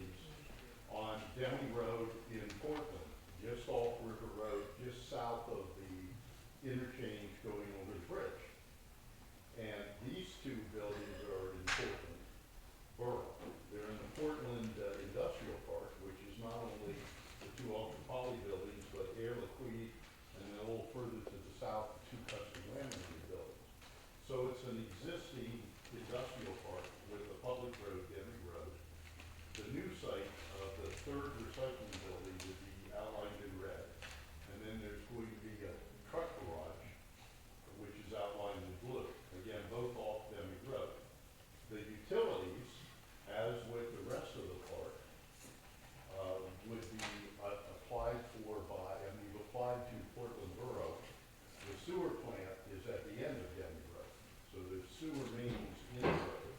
on Demi Road in Portland, just off River Road, just south of the interchange going over the bridge. And these 2 buildings are in Portland Borough. They're in the Portland Industrial Park, which is not only the 2 Ultra Poly buildings, but Air Liquide, and then a little further to the south, 2 custom laminated buildings. So it's an existing industrial park with a public road, Demi Road. The new site of the 3rd recycling building would be outlined in red. And then there's going to be a truck garage, which is outlined in blue. Again, both off Demi Road. The utilities, as with the rest of the park, would be applied for by, and we've applied to Portland Borough. The sewer plant is at the end of Demi Road. So there's sewer mains in the road.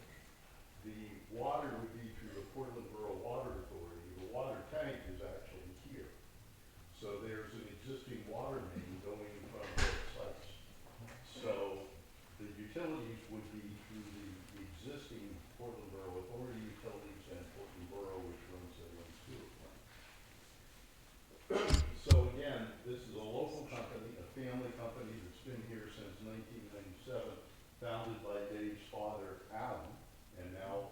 The water would be through the Portland Borough Water Authority. The water tank is actually here. So there's an existing water main going from both sites. So the utilities would be through the existing Portland Borough Authority utilities and Portland Borough, which runs the sewer plant. So again, this is a local company, a family company that's been here since 1997, founded by Dave's father, Alan, and now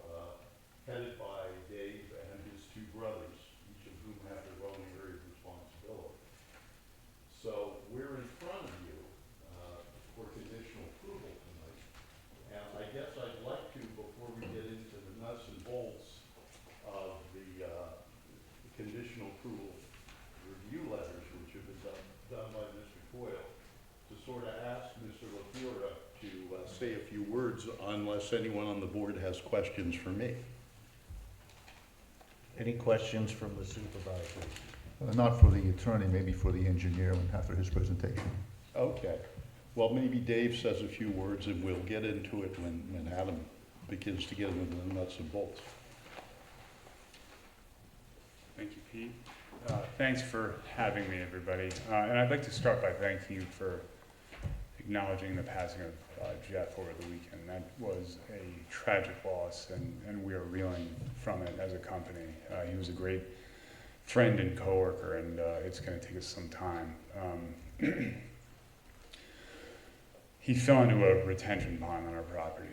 headed by Dave and his 2 brothers, each of whom have their own area of responsibility. So we're in front of you for conditional approval tonight. And I guess I'd like to, before we get into the nuts and bolts of the conditional approval review letters, which have been done by Mr. Coyle, to sort of ask Mr. LaFura to say a few words unless anyone on the board has questions for me. Any questions from the supervisor? Not for the attorney, maybe for the engineer after his presentation. Okay. Well, maybe Dave says a few words and we'll get into it when Adam begins to get into the nuts and bolts. Thank you, Pete. Thanks for having me, everybody. And I'd like to start by thanking you for acknowledging the passing of Jeff over the weekend. That was a tragic loss, and we are reeling from it as a company. He was a great friend and coworker, and it's going to take us some time. He fell into a retention pond on our property.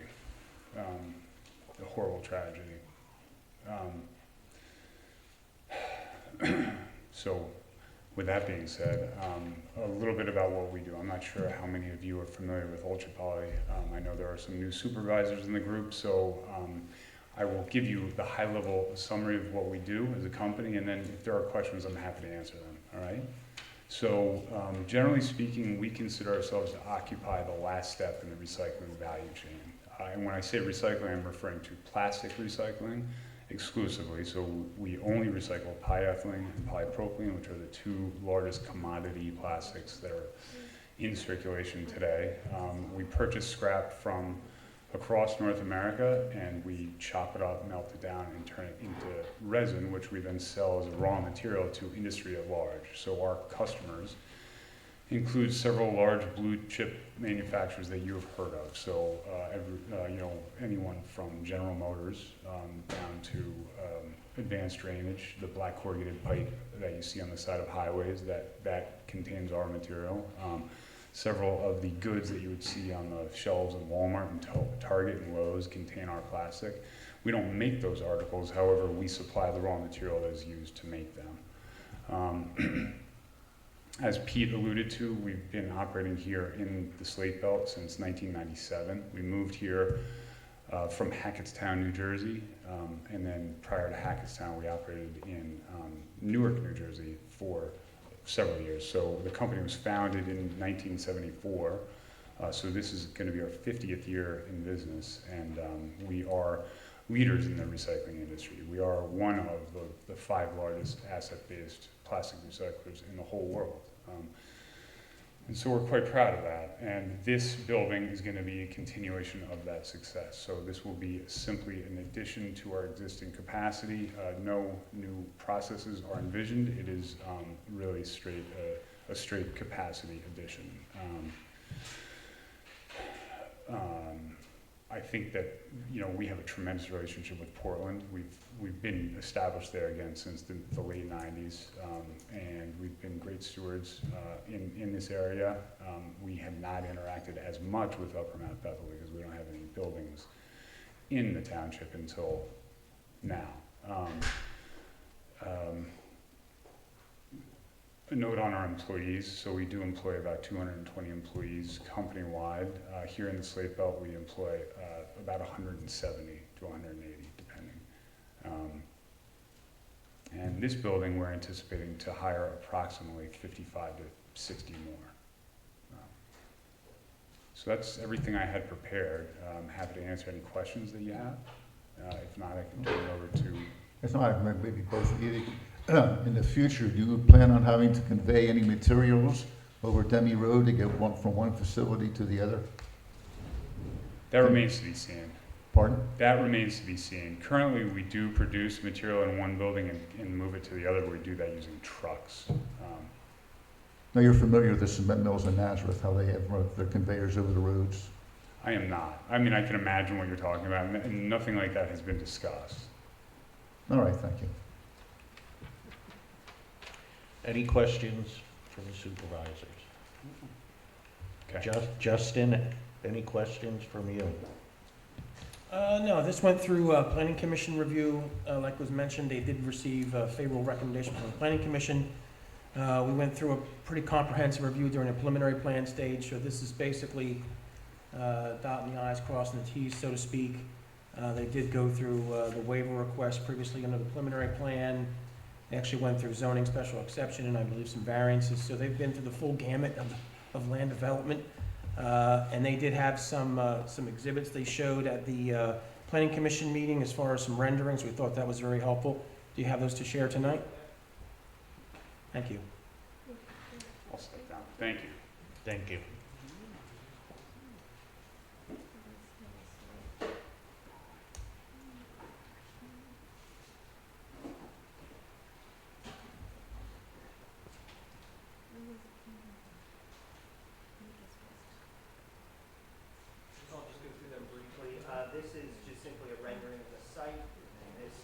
the horrible tragedy. So, with that being said, a little bit about what we do. I'm not sure how many of you are familiar with Ultra Poly. I know there are some new supervisors in the group, so I will give you the high-level summary of what we do as a company, and then if there are questions, I'm happy to answer them, all right? So, generally speaking, we consider ourselves to occupy the last step in the recycling value chain. And when I say recycling, I'm referring to plastic recycling exclusively. So we only recycle polyethylene and polypropylene, which are the two largest commodity plastics that are in circulation today. We purchase scrap from across North America, and we chop it up, melt it down, and turn it into resin, which we then sell as a raw material to industry at large. So our customers include several large blue chip manufacturers that you have heard of. So anyone from General Motors down to advanced drainage, the black corrugated pipe that you see on the side of highways that contains our material. Several of the goods that you would see on the shelves in Walmart and Target and Lowe's contain our plastic. We don't make those articles, however, we supply the raw material that is used to make them. As Pete alluded to, we've been operating here in the Slate Belt since 1997. We moved here from Hackettstown, New Jersey, and then prior to Hackettstown, we operated in Newark, New Jersey for several years. So the company was founded in 1974, so this is going to be our 50th year in business, and we are leaders in the recycling industry. We are one of the 5 largest asset-based plastic recyclers in the whole world. And so we're quite proud of that. And this building is going to be a continuation of that success. So this will be simply an addition to our existing capacity. No new processes are envisioned. It is really a straight capacity addition. I think that we have a tremendous relationship with Portland. We've been established there again since the late '90s, and we've been great stewards in this area. We have not interacted as much with Upper Mount Bethel because we don't have any buildings in the township until now. A note on our employees. So we do employ about 220 employees company-wide. Here in the Slate Belt, we employ about 170 to 180, depending. And this building, we're anticipating to hire approximately 55 to 60 more. So that's everything I had prepared. I'm happy to answer any questions that you have. If not, I can turn it over to... If not, maybe both of you. In the future, do you plan on having to convey any materials over Demi Road to get from one facility to the other? That remains to be seen. Pardon? That remains to be seen. Currently, we do produce material in one building and move it to the other, but we do that using trucks. Now, you're familiar with the cement mills in Nazareth, how they have their conveyors over the roads? I am not. I mean, I can imagine what you're talking about, and nothing like that has been discussed. All right, thank you. Any questions from the supervisors? Okay. Justin, any questions from you? No, this went through Planning Commission review. Like was mentioned, they did receive a favorable recommendation from the Planning Commission. We went through a pretty comprehensive review during the preliminary plan stage, so this is basically dotting the i's, crossing the t's, so to speak. They did go through the waiver request previously under the preliminary plan. They actually went through zoning special exception and I believe some variances, so they've been through the full gamut of land development. And they did have some exhibits they showed at the Planning Commission meeting as far as some renderings. We thought that was very helpful. Do you have those to share tonight? Thank you. I'll step down. Thank you. Thank you. I'll just go through them briefly. This is just simply a rendering of the site, and this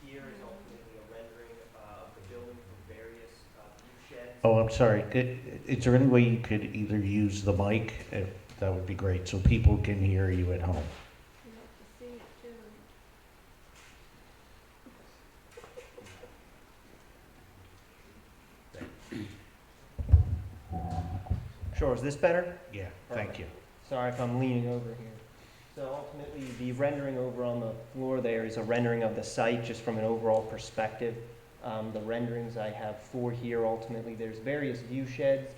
here is ultimately a rendering of the building from various view sheds. Oh, I'm sorry. Is there any way you could either use the mic? That would be great, so people can hear you at home. Sure, is this better? Yeah, thank you. Sorry if I'm leaning over here. So ultimately, the rendering over on the floor there is a rendering of the site just from an overall perspective. The renderings I have 4 here, ultimately, there's various view sheds.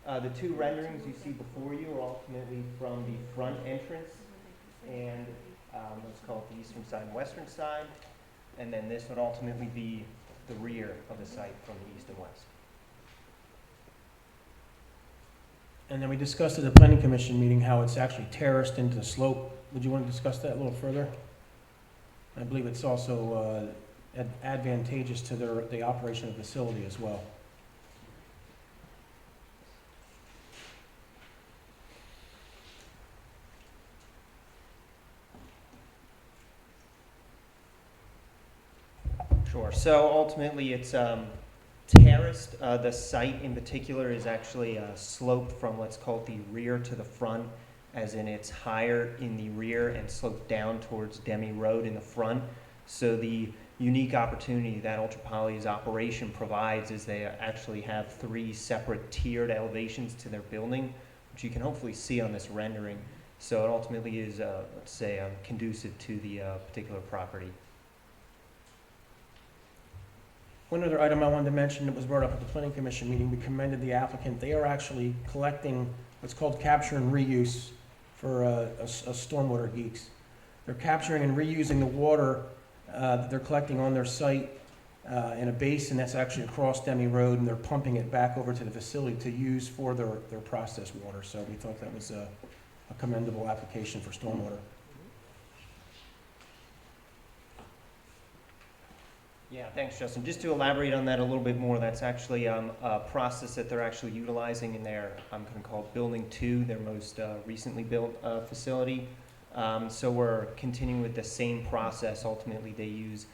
The 2 renderings you see before you are ultimately from the front entrance and let's call it the eastern side and western side. And then this would ultimately be the rear of the site from the east and west. And then we discussed at the planning commission meeting how it's actually terraced into the slope. Would you want to discuss that a little further? I believe it's also advantageous to the operation of the facility as well. Sure. So ultimately, it's terraced. The site in particular is actually sloped from what's called the rear to the front, as in it's higher in the rear and sloped down towards Demi Road in the front. So the unique opportunity that Ultra Poly's operation provides is they actually have 3 separate tiered elevations to their building, which you can hopefully see on this rendering. So it ultimately is, let's say, conducive to the particular property. One other item I wanted to mention that was brought up at the planning commission meeting, we commended the applicant. They are actually collecting what's called capture and reuse for stormwater geeks. They're capturing and reusing the water that they're collecting on their site in a basin that's actually across Demi Road, and they're pumping it back over to the facility to use for their processed water. So we thought that was a commendable application for stormwater. Yeah, thanks, Justin. Just to elaborate on that a little bit more, that's actually a process that they're actually utilizing in their, I'm going to call it Building 2, their most recently built facility. So we're continuing with the same process. Ultimately, they use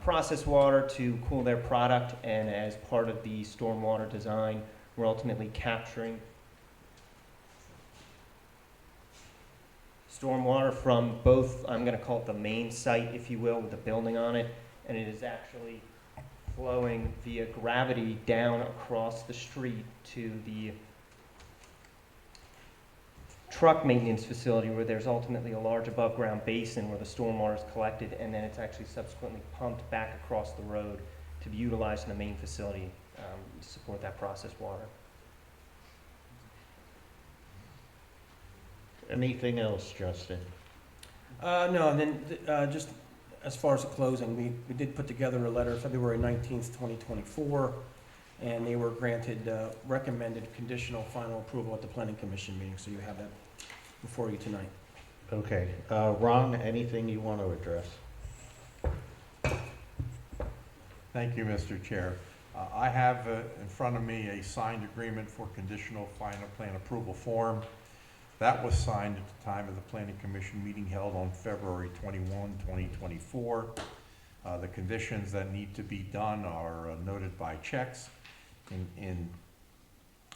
processed water to cool their product, and as part of the stormwater design, we're ultimately capturing stormwater from both, I'm going to call it the main site, if you will, with the building on it, and it is actually flowing via gravity down across the street to the truck maintenance facility, where there's ultimately a large above ground basin where the stormwater is collected, and then it's actually subsequently pumped back across the road to be utilized in the main facility to support that processed water. Anything else, Justin? No, and then just as far as the closing, we did put together a letter February 19th, 2024, and they were granted recommended conditional final approval at the planning commission meeting, so you have that before you tonight. Okay. Ron, anything you want to address? Thank you, Mr. Chair. I have in front of me a signed agreement for conditional final plan approval form. That was signed at the time of the Planning Commission meeting held on February 21, 2024. The conditions that need to be done are noted by checks. In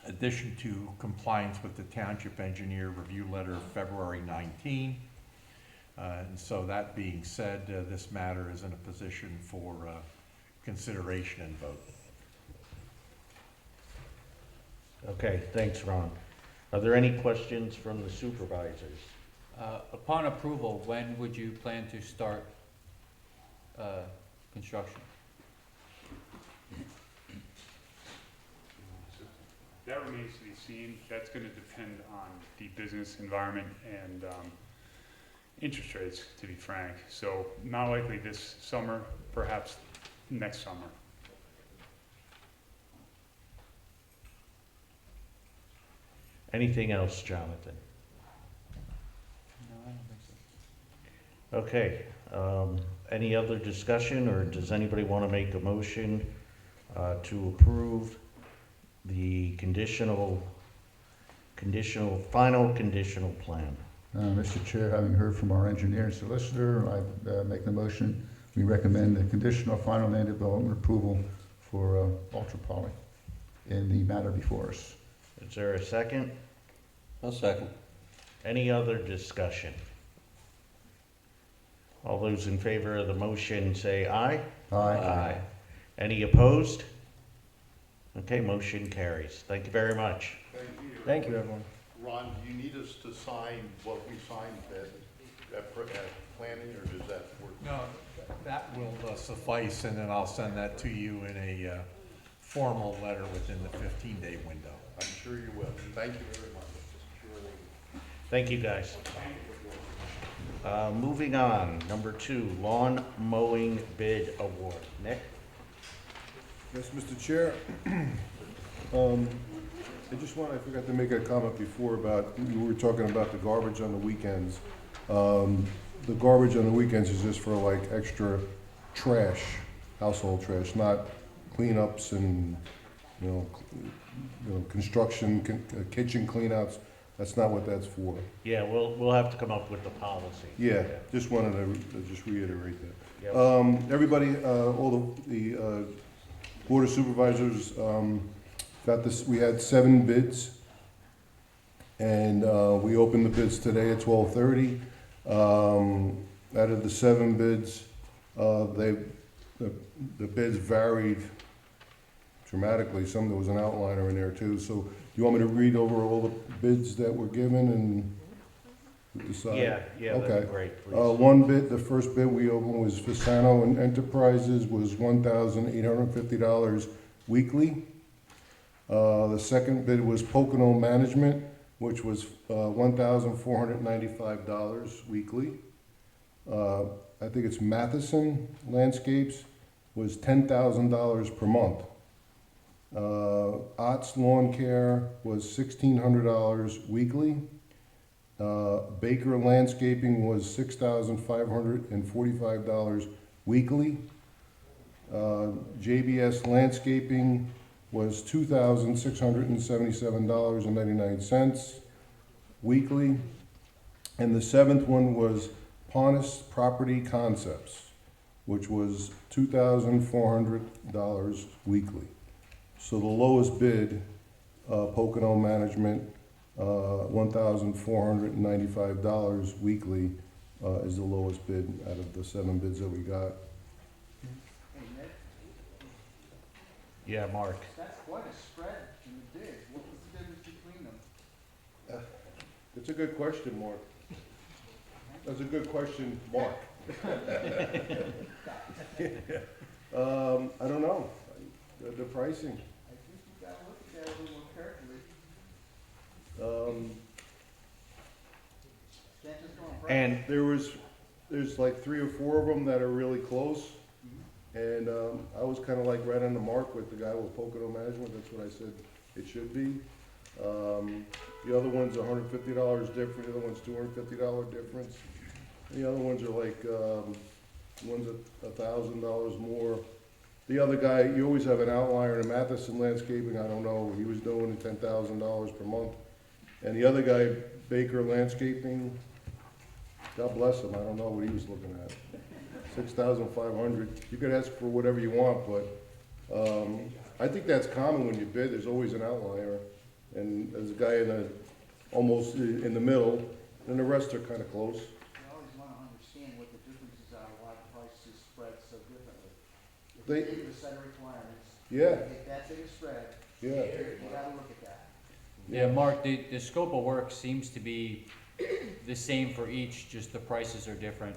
addition to compliance with the Township Engineer Review Letter of February 19. And so that being said, this matter is in a position for consideration and vote. Okay, thanks, Ron. Are there any questions from the supervisors? Upon approval, when would you plan to start construction? That remains to be seen. That's going to depend on the business environment and interest rates, to be frank. So not likely this summer, perhaps next summer. Anything else, Jonathan? No, I don't think so. Okay. Any other discussion, or does anybody want to make a motion to approve the final conditional plan? Mr. Chair, having heard from our engineer and solicitor, I make the motion. We recommend the conditional final land development approval for Ultra Poly in the matter before us. Is there a second? I'll second. Any other discussion? All those in favor of the motion say aye. Aye. Any opposed? Okay, motion carries. Thank you very much. Thank you, everyone. Ron, do you need us to sign what we signed at planning, or does that work? No, that will suffice, and then I'll send that to you in a formal letter within the 15-day window. I'm sure you will. Thank you very much. Thank you, guys. Moving on, number 2, lawn mowing bid award. Nick? Yes, Mr. Chair. I forgot to make a comment before about, you were talking about the garbage on the weekends. The garbage on the weekends is just for like extra trash, household trash, not cleanups and, construction, kitchen cleanouts. That's not what that's for. Yeah, we'll have to come up with the policy. Yeah, just wanted to just reiterate that. Yep. Everybody, all the Board of Supervisors got this, we had 7 bids, and we opened the bids today at 12:30. Out of the 7 bids, the bids varied dramatically. There was an outliner in there too. So you want me to read over all the bids that were given and decide? Yeah, Okay. that'd be great, please. One bid, the first bid we opened was Fasano and Enterprises, was $1,850 weekly. The second bid was Pocono Management, which was $1,495 weekly. I think it's Matheson Landscapes, was $10,000 per month. Ott's Lawn Care was $1,600 weekly. Baker Landscaping was $6,545 weekly. JBS Landscaping was $2,677.99 weekly. And the 7th one was Ponus Property Concepts, which was $2,400 weekly. So the lowest bid, Pocono Management, $1,495 weekly, is the lowest bid out of the 7 bids that we got. Yeah, Mark. That's quite a spread in the bids. What was the difference between them? It's a good question, Mark. That's a good question, Mark. I don't know, the pricing. I think you gotta look at that a little more carefully. Can't just go on price. And There's like 3 or 4 of them that are really close. And I was kind of like right on the mark with the guy with Pocono Management. That's what I said it should be. The other one's $150 different, the other one's $250 difference. The other ones are like, one's $1,000 more. The other guy, you always have an outlier in Matheson Landscaping, I don't know, he was doing $10,000 per month. And the other guy, Baker Landscaping, God bless him, I don't know what he was looking at. 6,500. You could ask for whatever you want, but I think that's common when you bid. There's always an outlier, and there's a guy almost in the middle, and the rest are kind of close. I always want to understand what the differences are, why the prices spread so differently. If They- you give a set of requirements, Yeah, if that big a spread, yeah. you gotta look at that. Yeah, Mark, the scope of work seems to be the same for each, just the prices are different.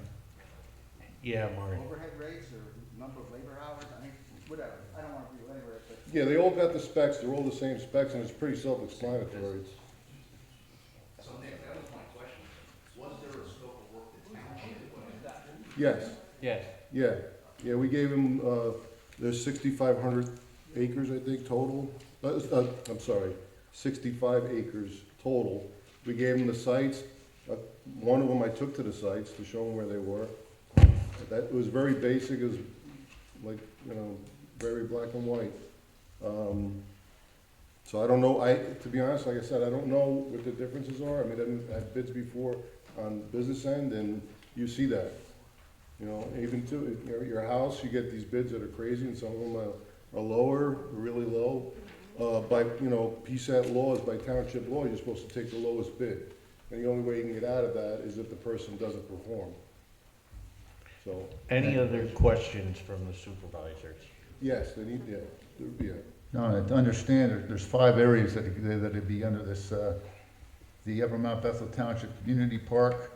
Yeah, Mark. Overhead rates or number of labor hours, I mean, whatever, I don't want to belabor it, but Yeah, they all got the specs. They're all the same specs, and it's pretty self-explanatory. So Nick, that was my question. Was there a scope of work that township put in? Yes, Yes. yeah. We gave them, there's 6,500 acres, I think, total. I'm sorry, 65 acres total. We gave them the sites. One of them I took to the sites to show them where they were. That was very basic, it was like, very black and white. So I don't know, to be honest, like I said, I don't know what the differences are. I mean, I've had bids before on business end, and you see that. Even to your house, you get these bids that are crazy, and some of them are lower, really low. By, PSAT law is by township law, you're supposed to take the lowest bid. And the only way you can get out of that is if the person doesn't perform. So. Any other questions from the supervisors? Yes, they need, yeah. Now, to understand, there's 5 areas that'd be under this, the Upper Mount Bethel Township Community Park,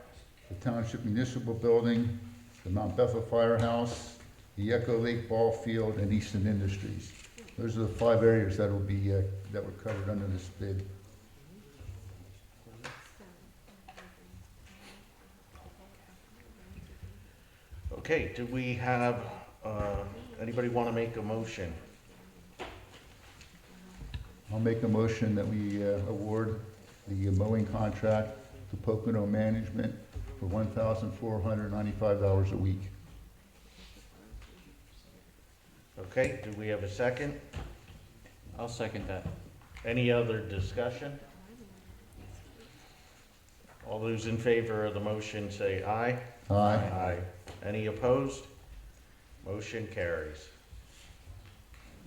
the Township Municipal Building, the Mount Bethel Firehouse, the Echo Lake Ball Field, and Easton Industries. Those are the 5 areas that will be, that were covered under this bid. Okay, do we have, anybody want to make a motion? I'll make a motion that we award the mowing contract to Pocono Management for $1,495 a week. Okay, do we have a second? I'll second that. Any other discussion? All those in favor of the motion say aye. Aye. Aye. Any opposed? Motion carries.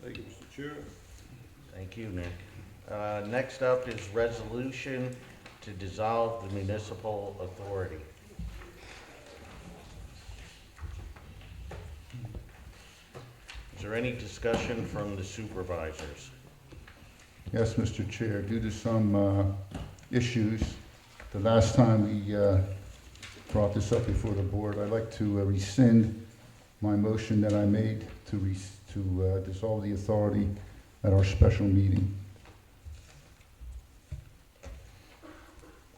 Thank you, Mr. Chair. Thank you, Nick. Next up is resolution to dissolve the municipal authority. Is there any discussion from the supervisors? Yes, Mr. Chair, due to some issues, the last time we brought this up before the board, I'd like to rescind my motion that I made to dissolve the authority at our special meeting.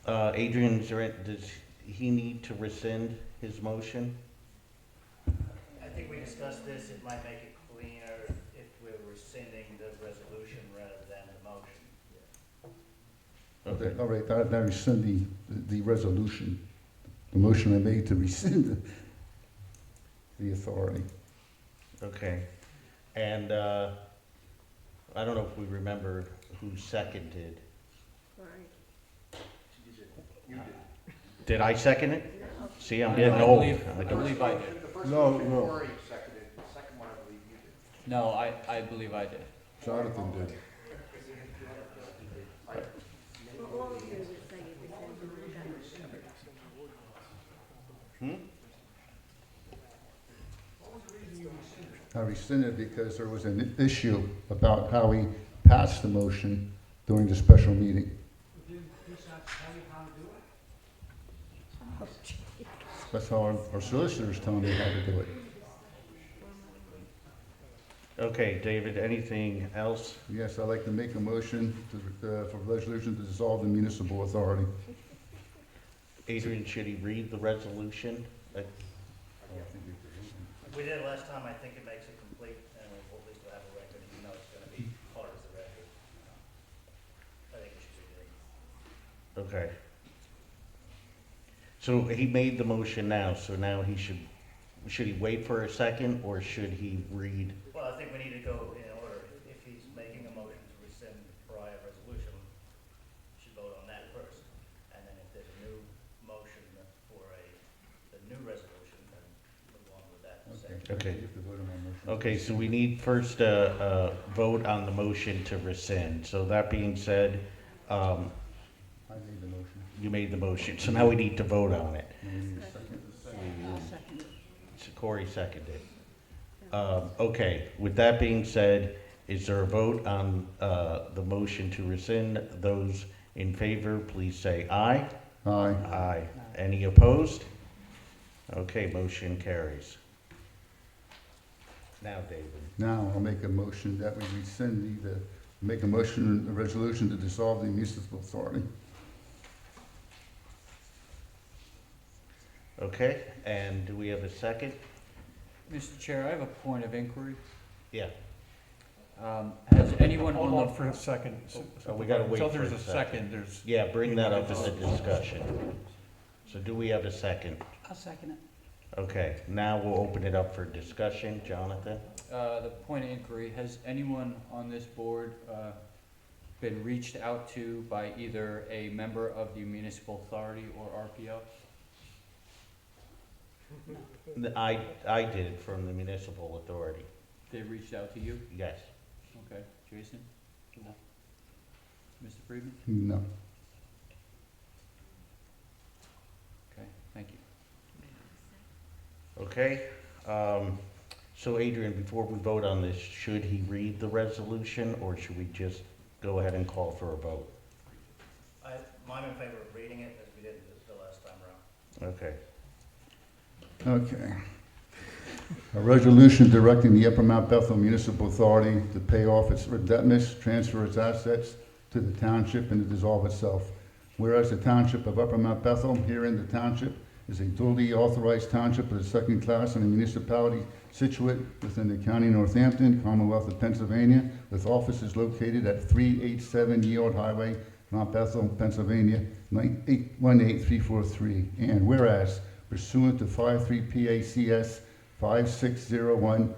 Adrian, does he need to rescind his motion? I think we discussed this, it might make it cleaner if we're rescinding the resolution rather than the motion. Okay. All right, I rescind the resolution, the motion I made to rescind the authority. Okay. And I don't know if we remember who seconded. Did I second it? See, I'm getting old. I believe I did. The first No, motion, no. Cory seconded, the second one, I believe you did. No, I believe I did. Jonathan did. I rescinded because there was an issue about how we passed the motion during the special meeting. That's how our solicitors tell me how to do it. Okay, David, anything else? Yes, I'd like to make a motion for resolution to dissolve the municipal authority. Adrian, should he read the resolution? We did it last time, I think it makes it complete, and we'll at least have a record, even though it's gonna be part of the record. I think we should read it. Okay. So he made the motion now, so now should he wait for a second, or should he read? Well, I think we need to go in order. If he's making a motion to rescind the prior resolution, we should vote on that first. And then if there's a new motion for the new resolution, then move on with that second. Okay. You have to vote on my motion. Okay, so we need first a vote on the motion to rescind. So that being said, I made the motion. you made the motion, so now we need to vote on it. So Cory seconded. Okay, with that being said, is there a vote on the motion to rescind? Those in favor, please say aye. Aye. Aye. Any opposed? Okay, motion carries. Now, David. Now, I'll make a motion that we rescind make a motion, a resolution to dissolve the municipal authority. Okay, and do we have a second? Mr. Chair, I have a point of inquiry. Yeah. Has anyone Hold on on the, for a second. Oh, we gotta wait Until for there's a a second. second, there's. Yeah, bring that up in the discussion. So do we have a second? I'll second it. Okay, now we'll open it up for discussion. Jonathan? the point of inquiry, has anyone on this board, been reached out to by either a member of the municipal authority or RPO? I did from the municipal authority, They reached out to you? yes. Okay, Jason? No. Mr. Friedman? No. Okay, thank you. Okay, So Adrian, before we vote on this, should he read the resolution, or should we just go ahead and call for a vote? I'm in favor of reading it, as we did the last time around. Okay. Okay. A resolution directing the Upper Mount Bethel Municipal Authority to pay off its indebtedness, transfer its assets to the township, and to dissolve itself. Whereas the Township of Upper Mount Bethel, herein the township, is a duly authorized township of the second class and a municipality situate within the County of Northampton, Commonwealth of Pennsylvania, with offices located at 387 Yield Highway, Mount Bethel, Pennsylvania, 18343. And whereas pursuant to 53 PACS 5601,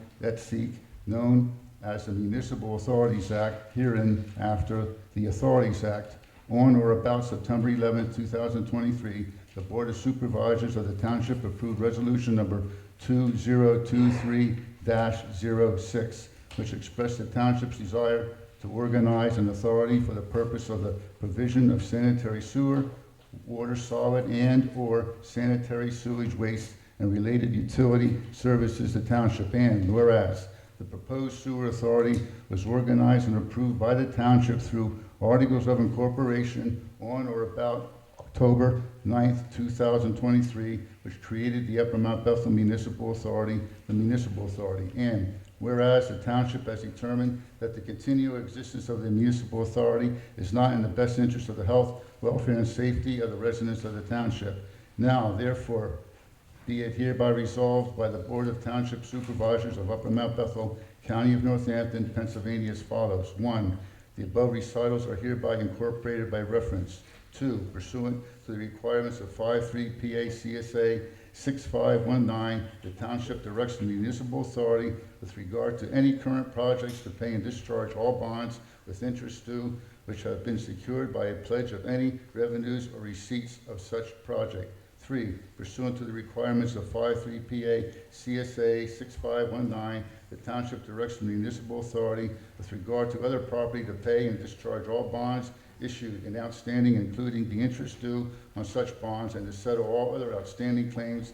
known as the Municipal Authorities Act, herein after the Authorities Act, on or about September 11, 2023, the Board of Supervisors of the Township approved resolution number 2023-06, which expressed the Township's desire to organize an authority for the purpose of the provision of sanitary sewer, water solid, and/or sanitary sewage waste and related utility services to Township. And whereas the proposed sewer authority was organized and approved by the Township through Articles of Incorporation on or about October 9th, 2023, which created the Upper Mount Bethel Municipal Authority, the Municipal Authority. And whereas the Township has determined that the continued existence of the Municipal Authority is not in the best interest of the health, welfare, and safety of the residents of the Township. Now, therefore, be it hereby resolved by the Board of Township Supervisors of Upper Mount Bethel, County of Northampton, Pennsylvania as follows. 1. The above recitals are hereby incorporated by reference. 2. Pursuant to the requirements of 53 PA-CSA 6519, the Township directs the Municipal Authority with regard to any current projects to pay and discharge all bonds with interest due which have been secured by a pledge of any revenues or receipts of such project. 3. Pursuant to the requirements of 53 PA-CSA 6519, the Township directs the Municipal Authority with regard to other property to pay and discharge all bonds issued and outstanding, including the interest due on such bonds, and to settle all other outstanding claims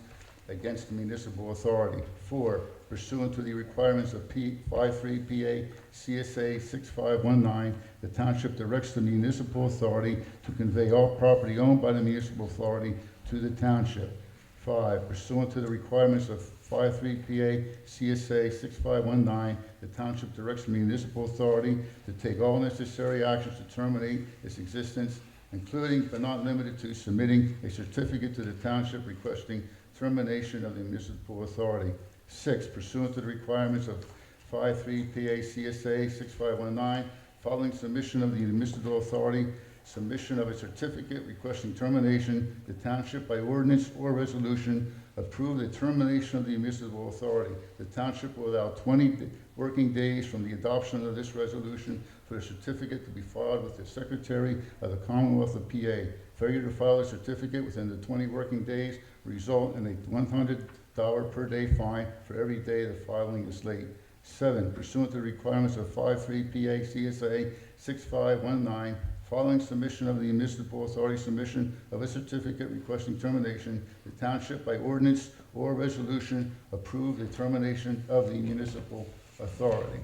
against the Municipal Authority. 4. Pursuant to the requirements of 53 PA-CSA 6519, the Township directs the Municipal Authority to convey all property owned by the Municipal Authority to the Township. 5. Pursuant to the requirements of 53 PA-CSA 6519, the Township directs the Municipal Authority to take all necessary actions to terminate its existence, including but not limited to submitting a certificate to the Township requesting termination of the Municipal Authority. 6. Pursuant to the requirements of 53 PA-CSA 6519, following submission of the Municipal Authority, submission of a certificate requesting termination, the Township by ordinance or resolution approve the termination of the Municipal Authority. The Township will allow 20 working days from the adoption of this resolution for the certificate to be filed with the Secretary of the Commonwealth of PA. Failure to file a certificate within the 20 working days will result in a $100 per day fine for every day the filing is late. 7. Pursuant to the requirements of 53 PA-CSA 6519, following submission of the Municipal Authority submission of a certificate requesting termination, the Township by ordinance or resolution approve the termination of the Municipal Authority.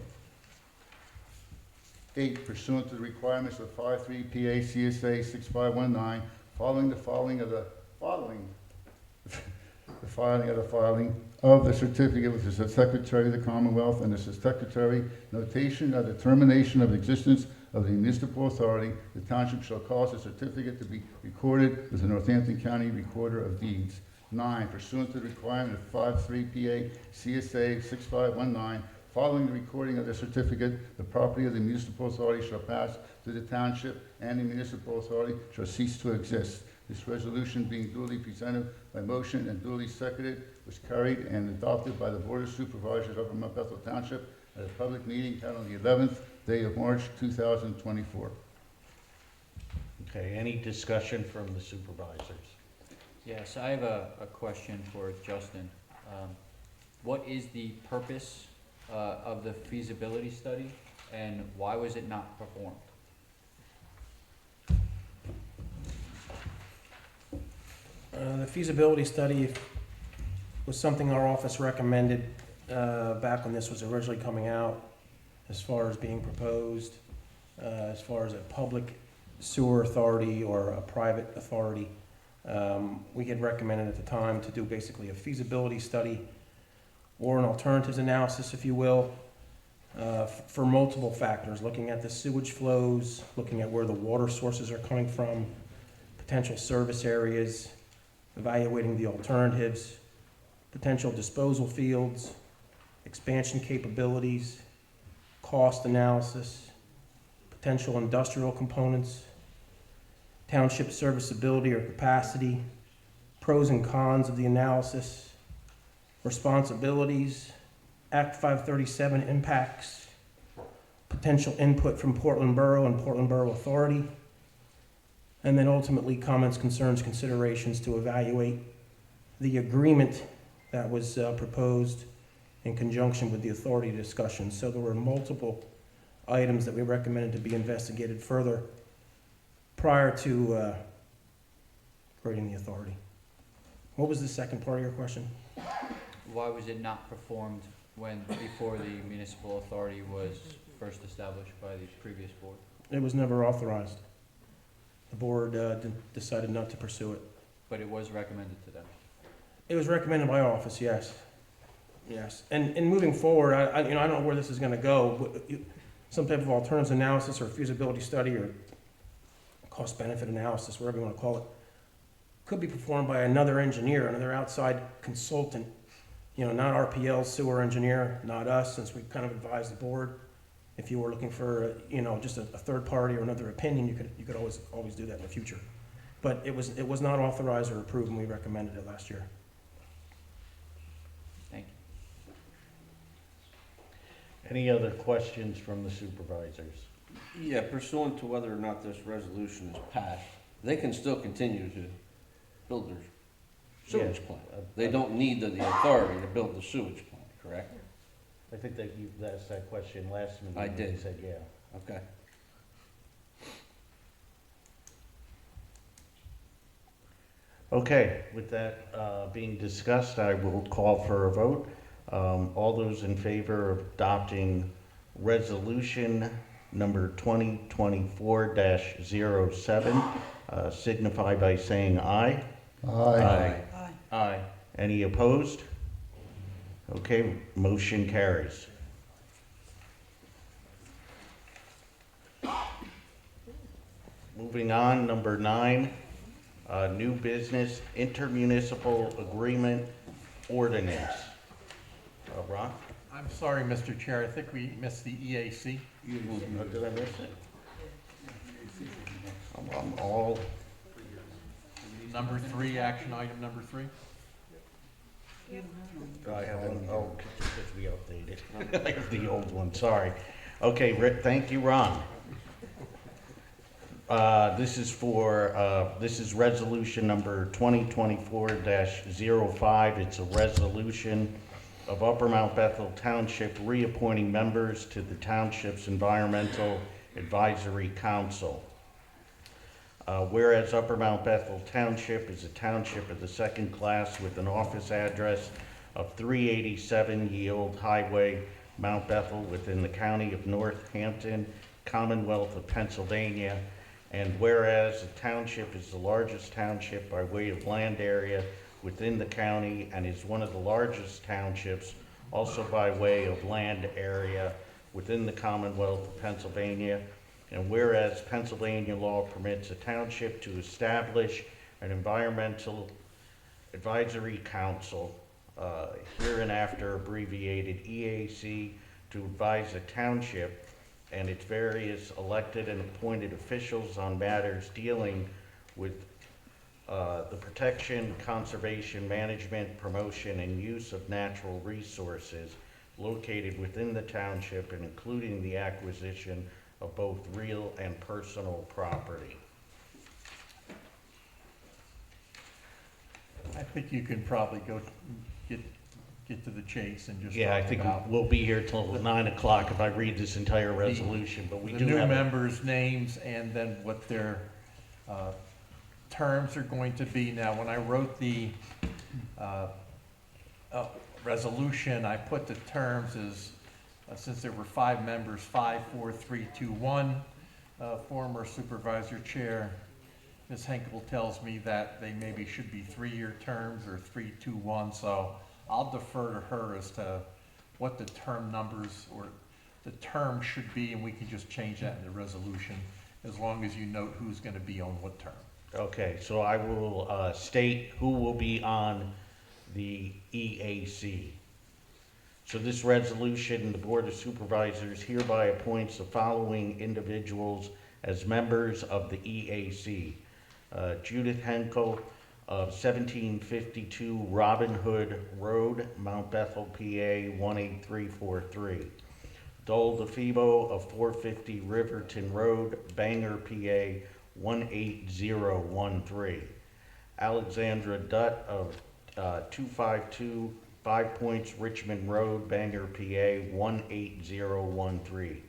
8. Pursuant to the requirements of 53 PA-CSA 6519, following the filing of the certificate with the Secretary of the Commonwealth and the Secretary notation of the termination of the existence of the Municipal Authority, the Township shall cause the certificate to be recorded with the Northampton County Recorder of Deeds. 9. Pursuant to the requirement of 53 PA-CSA 6519, following the recording of the certificate, the property of the Municipal Authority shall pass to the Township, and the Municipal Authority shall cease to exist. This resolution being duly presented by motion and duly seconded was carried and adopted by the Board of Supervisors of Mount Bethel Township at a public meeting held on the 11th day of March 2024. Okay, any discussion from the supervisors? Yes, I have a question for Justin. What is the purpose of the feasibility study, and why was it not performed? The feasibility study was something our office recommended back when this was originally coming out, as far as being proposed, as far as a public sewer authority or a private authority. We had recommended at the time to do basically a feasibility study or an alternatives analysis, if you will, for multiple factors, looking at the sewage flows, looking at where the water sources are coming from, potential service areas, evaluating the alternatives, potential disposal fields, expansion capabilities, cost analysis, potential industrial components, township serviceability or capacity, pros and cons of the analysis, responsibilities, Act 537 impacts, potential input from Portland Borough and Portland Borough Authority, and then ultimately comments, concerns, considerations to evaluate the agreement that was proposed in conjunction with the authority discussion. So there were multiple items that we recommended to be investigated further prior to creating the authority. What was the second part of your question? Why was it not performed before the municipal authority was first established by the previous board? It was never authorized. The board decided not to pursue it. But it was recommended to them. It was recommended by office, yes. Yes. And moving forward, I don't know where this is going to go, but some type of alternatives analysis or feasibility study or cost-benefit analysis, whatever you want to call it, could be performed by another engineer, another outside consultant, not RPL sewer engineer, not us, since we kind of advised the board. If you were looking for, just a third party or another opinion, you could always do that in the future. But it was not authorized or approved, and we recommended it last year. Thank you. Any other questions from the supervisors? Yeah, pursuant to whether or not this resolution is passed, they can still continue to build their sewage plant. They don't need the authority to build the sewage plant, correct? I think that you asked that question last meeting. I did. You said, yeah. Okay. Okay, with that being discussed, I will call for a vote. All those in favor of adopting resolution number 2024-07 signify by saying aye. Aye. Aye. Any opposed? Okay, motion carries. Moving on, number 9, new business intermunicipal agreement ordinance. Ron? I'm sorry, Mr. Chair, I think we missed the EAC. Oh, did I miss it? I'm all, Number 3, action item number 3. I have one, because we updated. I have the old one, sorry. Okay, Rick, thank you, Ron. This is resolution number 2024-05. It's a resolution of Upper Mount Bethel Township reappointing members to the township's Environmental Advisory Council. Whereas Upper Mount Bethel Township is a township of the second class with an office address of 387 Ye Old Highway, Mount Bethel, within the county of Northampton, Commonwealth of Pennsylvania. And whereas the township is the largest township by way of land area within the county and is one of the largest townships also by way of land area within the Commonwealth of Pennsylvania. And whereas Pennsylvania law permits a township to establish an environmental advisory council, hereinafter abbreviated EAC, to advise the township and its various elected and appointed officials on matters dealing with the protection, conservation, management, promotion, and use of natural resources located within the township, and including the acquisition of both real and personal property. I think you can probably get to the chase and just Yeah, I talk think about we'll be here till 9 o'clock if I read this entire resolution, but we the do new have a- members' names and then what their terms are going to be. Now, when I wrote the resolution, I put the terms as, since there were 5 members, 5, 4, 3, 2, 1. Former Supervisor Chair Ms. Henkel tells me that they maybe should be 3-year terms or 3, 2, 1, so I'll defer to her as to what the term numbers or the term should be, and we can just change that in the resolution, as long as you note who's gonna be on what term. Okay, so I will state who will be on the EAC. So this resolution, the Board of Supervisors hereby appoints the following individuals as members of the EAC. Judith Henkel of 1752 Robin Hood Road, Mount Bethel, PA 18343. Dole DeFebo of 450 Riverton Road, Bangor, PA 18013. Alexandra Dutt of 252 5 Points Richmond Road, Bangor, PA 18013.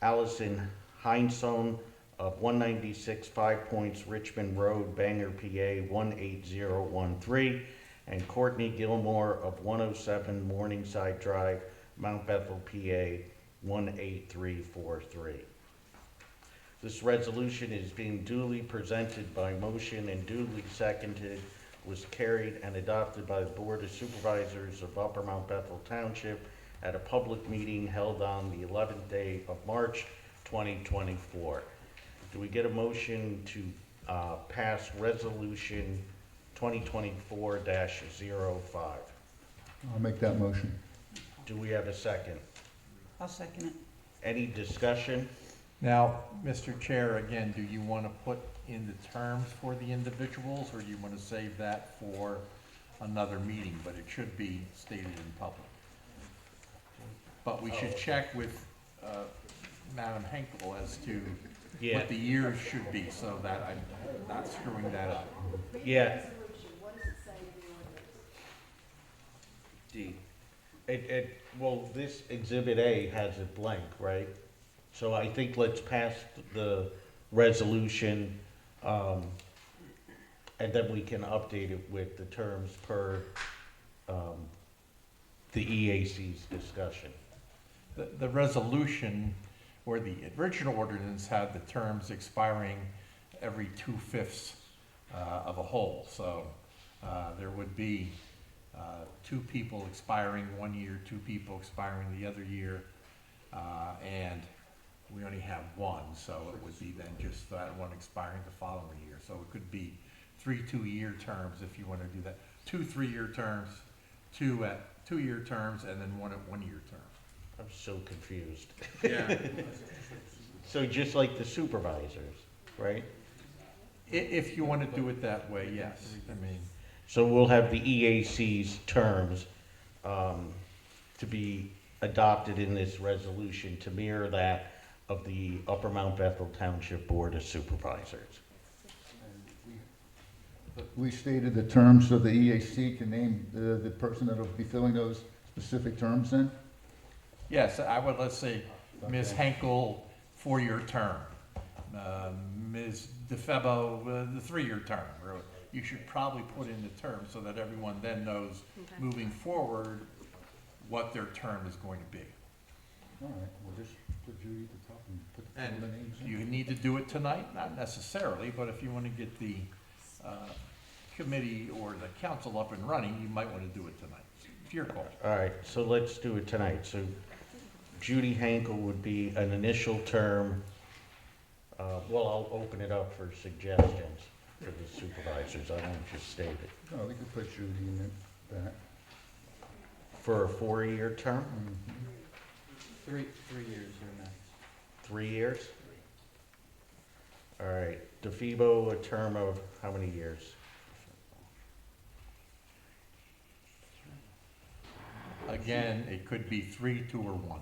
Allison Heinsohn of 196 5 Points Richmond Road, Bangor, PA 18013. And Courtney Gilmore of 107 Morningside Drive, Mount Bethel, PA 18343. This resolution is being duly presented by motion and duly seconded, was carried and adopted by the Board of Supervisors of Upper Mount Bethel Township at a public meeting held on the 11th day of March 2024. Do we get a motion to pass resolution 2024-05? I'll make that motion. Do we have a second? I'll second it. Any discussion? Now, Mr. Chair, again, do you want to put in the terms for the individuals, or do you want to save that for another meeting? But it should be stated in public. But we should check with Madam Henkel as to what the years should be, so that I'm not screwing that up. Yeah. D. Well, this Exhibit A has it blank, right? So I think let's pass the resolution, and then we can update it with the terms per the EAC's discussion. The resolution, or the original ordinance, had the terms expiring every 2/5 of a whole. So there would be 2 people expiring 1 year, 2 people expiring the other year, and we only have 1, so it would be then just that one expiring the following year. So it could be 3 2-year terms if you want to do that. 2 3-year terms, 2 at 2-year terms, and then 1 at 1-year terms. I'm so confused. Yeah. So just like the supervisors, right? If you want to do it that way, yes. I mean, So we'll have the EAC's terms to be adopted in this resolution to mirror that of the Upper Mount Bethel Township Board of Supervisors. We stated the terms of the EAC. Can name the person that will be filling those specific terms in? yes, I would, let's say, Ms. Okay. Henkel, 4-year term. Ms. DeFebo, the 3-year term. Or you should probably put in the terms so that everyone then knows moving forward what their term is going to be. All right, we'll just put Judy at the top and put the And names in. you need to do it tonight, not necessarily, but if you want to get the committee or the council up and running, you might want to do it tonight. It's your call. All right, so let's do it tonight. So Judy Hankel would be an initial term. Well, I'll open it up for suggestions for the supervisors. I won't just state it. No, we could put Judy in that. For a 4-year term? 3 years or max. 3 years? All right, DeFebo, a term of how many years? Again, it could be 3, 2, or 1.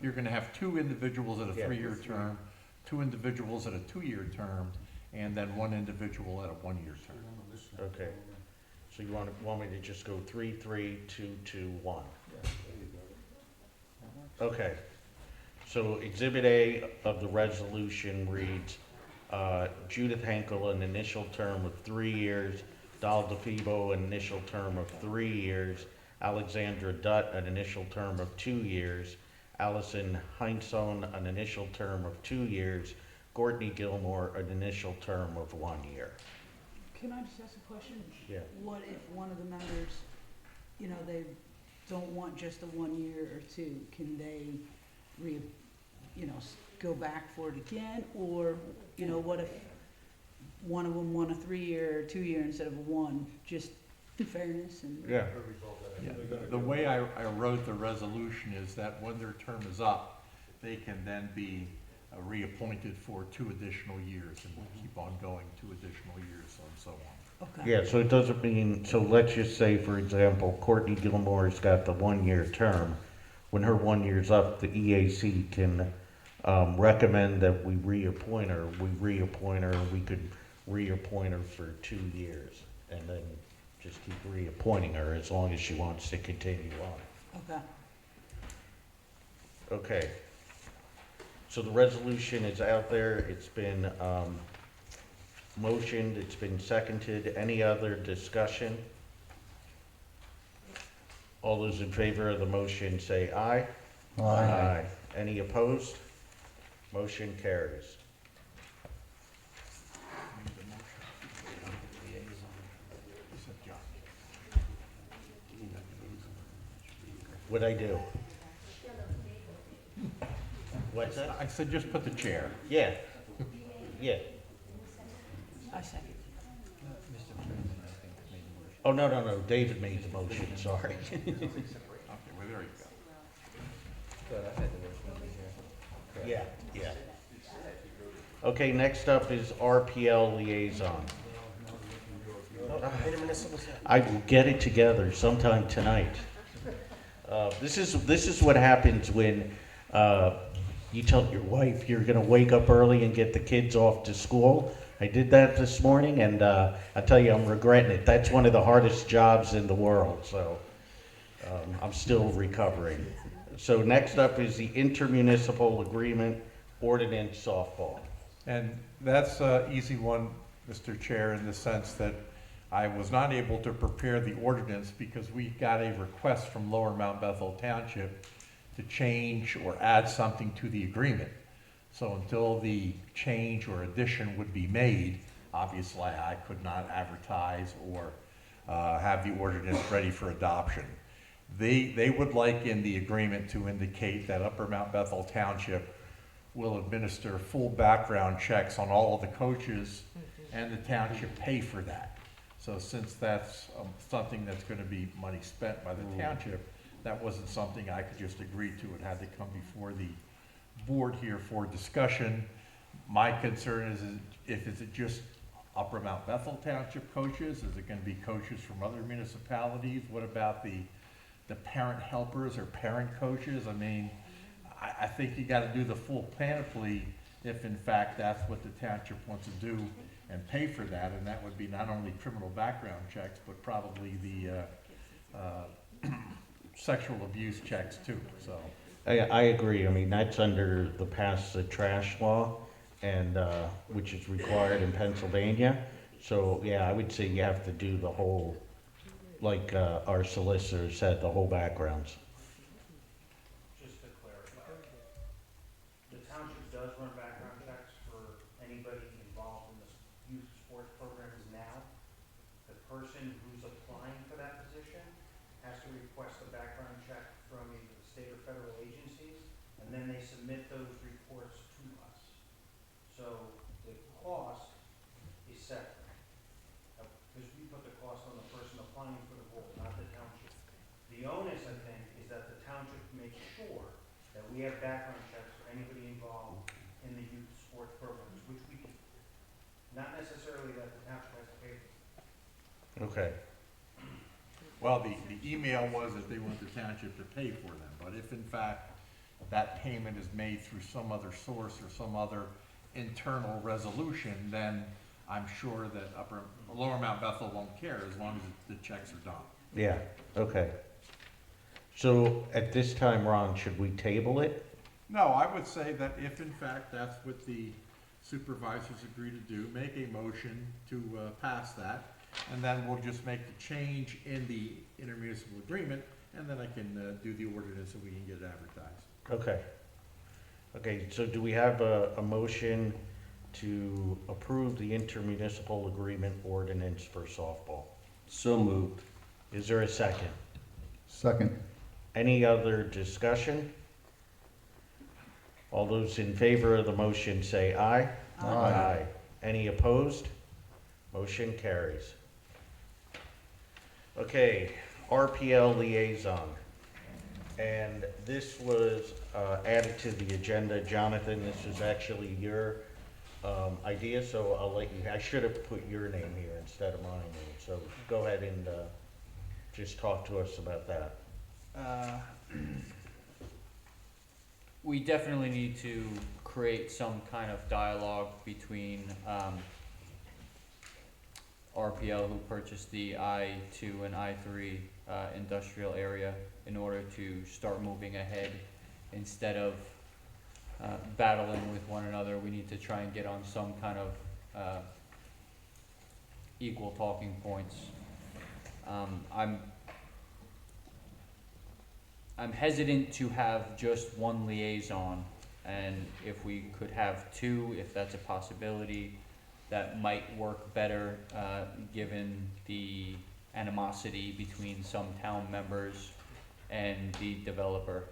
You're going to have 2 individuals at a 3-year term, 2 individuals at a 2-year term, and then 1 individual at a 1-year term. Okay. So you want me to just go 3, 3, 2, 2, 1? Okay. So Exhibit A of the resolution reads, Judith Henkel, an initial term of 3 years, Dal DeFebo, an initial term of 3 years, Alexandra Dutt, an initial term of 2 years, Allison Heinsohn, an initial term of 2 years, Courtney Gilmore, an initial term of 1 year. Can I just ask a question? Yeah. What if one of the members, you know, they don't want just a 1 year or 2? Can they go back for it again? Or, you know, what if one of them won a 3 year or 2 year instead of a 1, just in fairness and? Yeah. Yeah, the way I wrote the resolution is that when their term is up, they can then be reappointed for 2 additional years and keep on going 2 additional years and so on. Okay. Yeah, so it doesn't mean, so let's just say, for example, Courtney Gilmore's got the 1 year term. When her 1 year's up, the EAC can recommend that we reappoint her. We reappoint her, we could reappoint her for 2 years and then just keep reappointing her as long as she wants to continue on. Okay. Okay. So the resolution is out there. It's been motioned, it's been seconded. Any other discussion? All those in favor of the motion say aye. Aye. Any opposed? Motion carries. What'd I do? What's that? I said just put the chair. Yeah. Yeah. I second. Oh, no. David made the motion, sorry. Okay, well, there you go. Yeah. Okay, next up is RPL liaison. I will get it together sometime tonight. This is what happens when you tell your wife you're going to wake up early and get the kids off to school. I did that this morning, and I tell you, I'm regretting it. That's one of the hardest jobs in the world, so I'm still recovering. So next up is the intermunicipal agreement ordinance softball. And that's an easy one, Mr. Chair, in the sense that I was not able to prepare the ordinance because we got a request from Lower Mount Bethel Township to change or add something to the agreement. So until the change or addition would be made, obviously I could not advertise or have the ordinance ready for adoption. They would like in the agreement to indicate that Upper Mount Bethel Township will administer full background checks on all of the coaches and the township pay for that. So since that's something that's going to be money spent by the township, that wasn't something I could just agree to. It had to come before the board here for discussion. My concern is if it's just Upper Mount Bethel Township coaches, is it going to be coaches from other municipalities? What about the parent helpers or parent coaches? I mean, I think you got to do the full panoply if in fact that's what the township wants to do and pay for that, and that would be not only criminal background checks, but probably the sexual abuse checks too, so. I agree. I mean, that's under the pass the trash law, and which is required in Pennsylvania. So, yeah, I would say you have to do the whole, like our solicitor said, the whole backgrounds. Just to clarify, the township does run background checks for anybody involved in the youth sports programs now. The person who's applying for that position has to request a background check from either the state or federal agencies, and then they submit those reports to us. So the cost is separate, because we put the cost on the person applying for the role, not the township. The onus, I think, is that the township makes sure that we have background checks for anybody involved in the youth sports programs, which we do. Not necessarily that the township has to pay for. Okay. Well, the email was that they want the township to pay for them, but if in fact that payment is made through some other source or some other internal resolution, then I'm sure that Lower Mount Bethel won't care as long as the checks are done. Yeah, okay. So at this time, Ron, should we table it? No, I would say that if in fact that's what the supervisors agree to do, make a motion to pass that and then we'll just make the change in the intermunicipal agreement, and then I can do the ordinance and we can get it advertised. Okay. Okay, so do we have a motion to approve the intermunicipal agreement ordinance for softball? So moved. Is there a second? Second. Any other discussion? All those in favor of the motion say aye. Aye. Any opposed? Motion carries. Okay, RPL liaison. And this was added to the agenda. Jonathan, this was actually your idea, so I'll let you, I should have put your name here instead of my name. So go ahead and just talk to us about that. We definitely need to create some kind of dialogue between RPL, who purchased the I-2 and I-3 industrial area, in order to start moving ahead. Instead of battling with one another, we need to try and get on some kind of equal talking points. I'm hesitant to have just one liaison, and if we could have two, if that's a possibility, that might work better, given the animosity between some town members and the developer.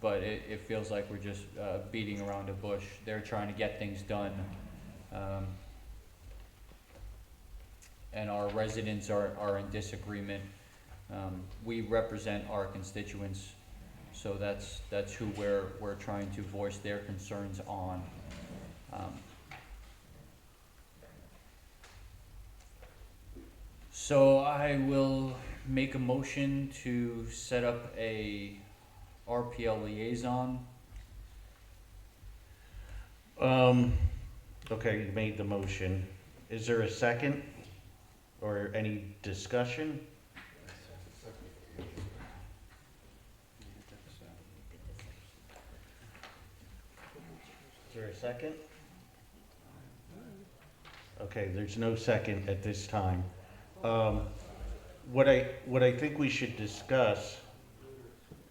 But it feels like we're just beating around a bush. They're trying to get things done. And our residents are in disagreement. We represent our constituents, so that's who we're trying to voice their concerns on. So I will make a motion to set up a RPL liaison. Okay, you made the motion. Is there a second or any discussion? Is there a second? Okay, there's no second at this time. What I think we should discuss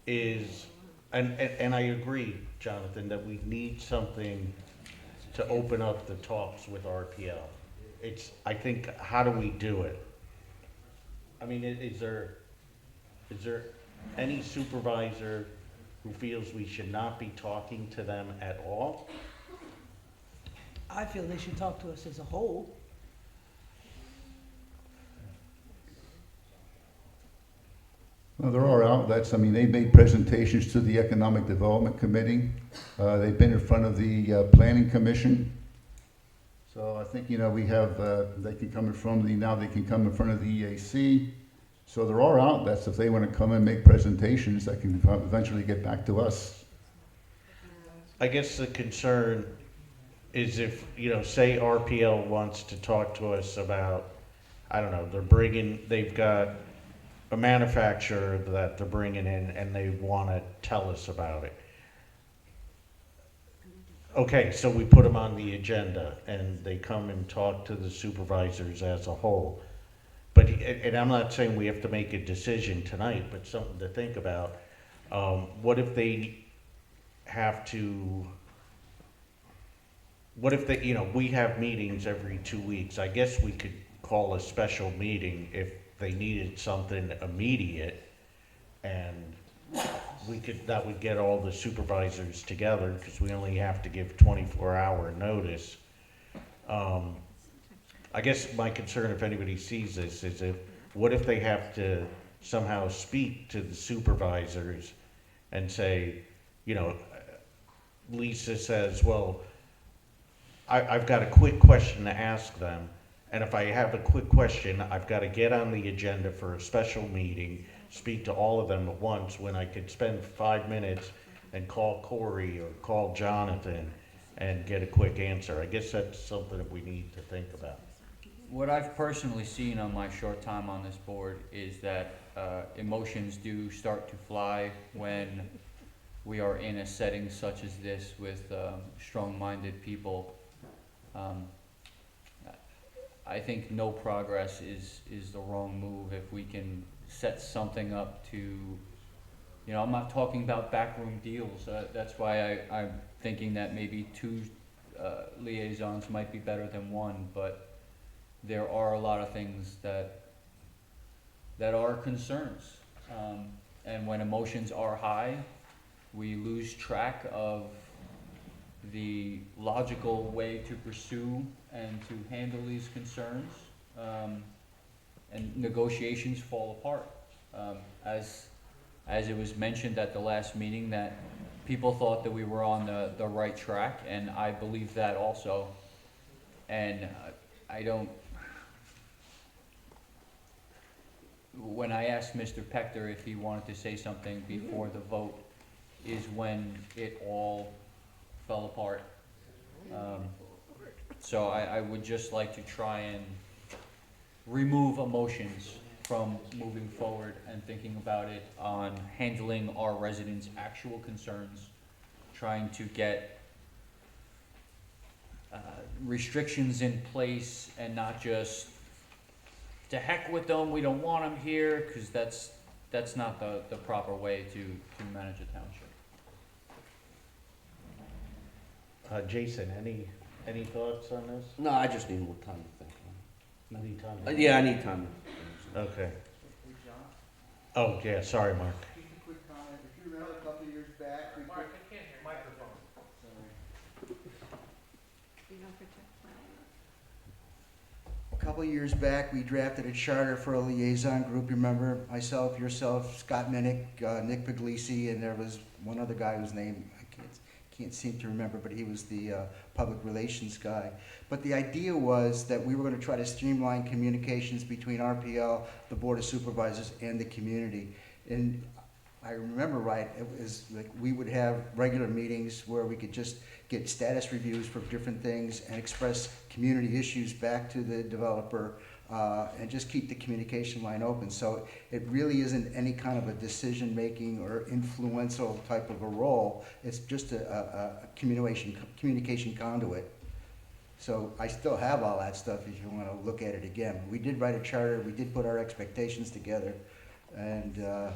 is, and I agree, Jonathan, that we need something to open up the talks with RPL. I think, how do we do it? I mean, is there any supervisor who feels we should not be talking to them at all? I feel they should talk to us as a whole. Well, there are outlets. I mean, they made presentations to the Economic Development Committee. They've been in front of the Planning Commission. So I think, we have, they can come in front of now they can come in front of the EAC. So there are outlets, if they want to come and make presentations, that can eventually get back to us. I guess the concern is if, say RPL wants to talk to us about, I don't know, they've got a manufacturer that they're bringing in and they want to tell us about it. Okay, so we put them on the agenda and they come and talk to the supervisors as a whole. But, and I'm not saying we have to make a decision tonight, but something to think about. What if they have to, what if they, we have meetings every 2 weeks. I guess we could call a special meeting if they needed something immediate, and that would get all the supervisors together, because we only have to give 24-hour notice. I guess my concern, if anybody sees this, is what if they have to somehow speak to the supervisors and say, Lisa says, well, I've got a quick question to ask them, and if I have a quick question, I've got to get on the agenda for a special meeting, speak to all of them at once, when I could spend 5 minutes and call Corey or call Jonathan and get a quick answer. I guess that's something that we need to think about. What I've personally seen on my short time on this board is that emotions do start to fly when we are in a setting such as this with strong-minded people. I think no progress is the wrong move. If we can set something up to, you know, I'm not talking about backroom deals. That's why I'm thinking that maybe two liaisons might be better than one, but there are a lot of things that are concerns. And when emotions are high, we lose track of the logical way to pursue and to handle these concerns, and negotiations fall apart. As it was mentioned at the last meeting, that people thought that we were on the right track, and I believe that also. And when I asked Mr. Pector if he wanted to say something before the vote, is when it all fell apart. So I would just like to try and remove emotions from moving forward and thinking about it on handling our residents' actual concerns, trying to get restrictions in place and not just to heck with them, we don't want them here, because that's not the proper way to manage a township. Jason, any thoughts on this? No, I just need more time to think. You need time? Yeah, I need time. Okay. Oh, yeah, sorry, Mark. Just a quick comment. If you remember a couple of years back, we Mark, I can't hear. Microphone. A couple of years back, we drafted a charter for a liaison group. Remember, myself, yourself, Scott Minnick, Nick Puglisi, and there was one other guy whose name I can't seem to remember, but he was the public relations guy. But the idea was that we were going to try to streamline communications between RPL, the Board of Supervisors, and the community. And I remember right, it was like we would have regular meetings where we could just get status reviews for different things and express community issues back to the developer, and just keep the communication line open. So it really isn't any kind of a decision-making or influential type of a role. It's just a communication conduit. So I still have all that stuff if you want to look at it again. We did write a charter, we did put our expectations together, and I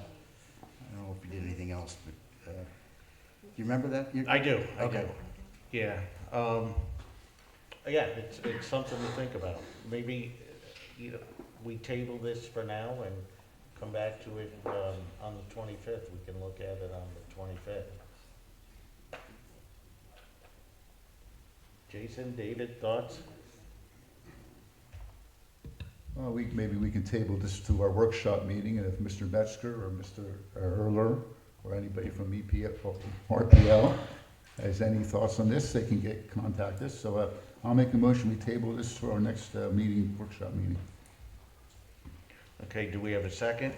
don't know if we did anything else, but do you remember that? I do. Okay. Yeah. Yeah, it's something to think about. Maybe, we table this for now and come back to it on the 25th. We can look at it on the 25th. Jason, David, thoughts? Well, maybe we can table this to our workshop meeting, and if Mr. Metzger or Mr. Erler or anybody from EPF or RPL has any thoughts on this, they can contact us. So I'll make a motion, we table this for our next workshop meeting. Okay, do we have a second?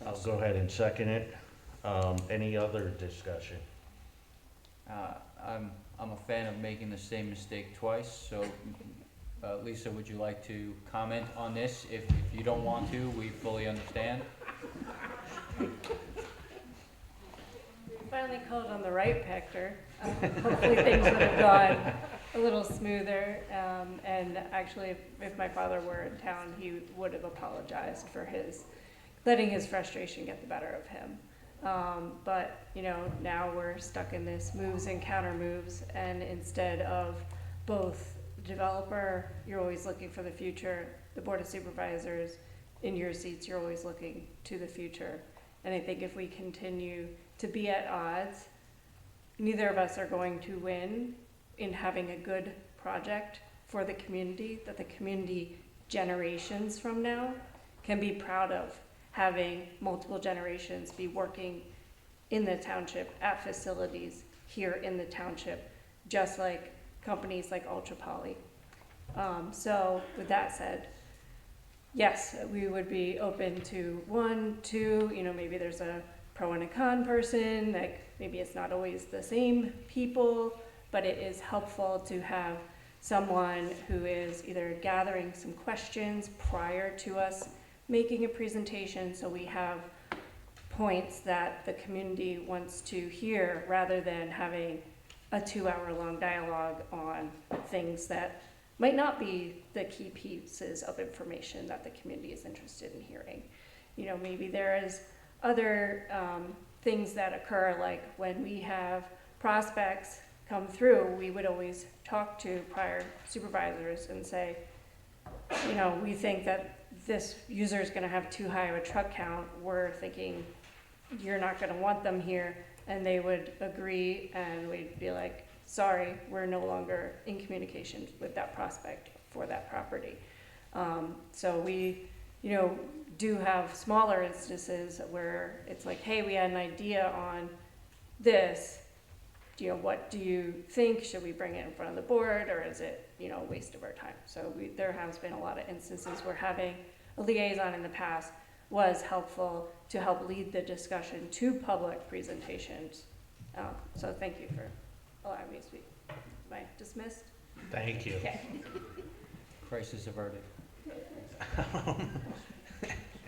I'll go ahead and second it. Any other discussion? I'm a fan of making the same mistake twice, so Lisa, would you like to comment on this? If you don't want to, we fully understand. Finally called on the right Pector. Hopefully things would have gone a little smoother. And actually, if my father were in town, he would have apologized for letting his frustration get the better of him. But, now we're stuck in this moves and counter moves, and instead of both developer, you're always looking for the future, the Board of Supervisors, in your seats, you're always looking to the future. And I think if we continue to be at odds, neither of us are going to win in having a good project for the community that the community generations from now can be proud of. Having multiple generations be working in the township at facilities here in the township, just like companies like Ultra Poly. So with that said, yes, we would be open to 1, 2, maybe there's a pro and a con person, like maybe it's not always the same people, but it is helpful to have someone who is either gathering some questions prior to us making a presentation, so we have points that the community wants to hear rather than having a 2-hour-long dialogue on things that might not be the key pieces of information that the community is interested in hearing. You know, maybe there is other things that occur, like when we have prospects come through, we would always talk to prior supervisors and say, you know, we think that this user is going to have too high of a truck count. We're thinking you're not going to want them here. And they would agree, and we'd be like, sorry, we're no longer in communication with that prospect for that property. So we, you know, do have smaller instances where it's like, hey, we had an idea on this. You know, what do you think? Should we bring it in front of the board, or is it, you know, a waste of our time? So there has been a lot of instances where having a liaison in the past was helpful to help lead the discussion to public presentations. So thank you for allowing me to speak. Am I dismissed? Thank you. Okay. Crisis averted.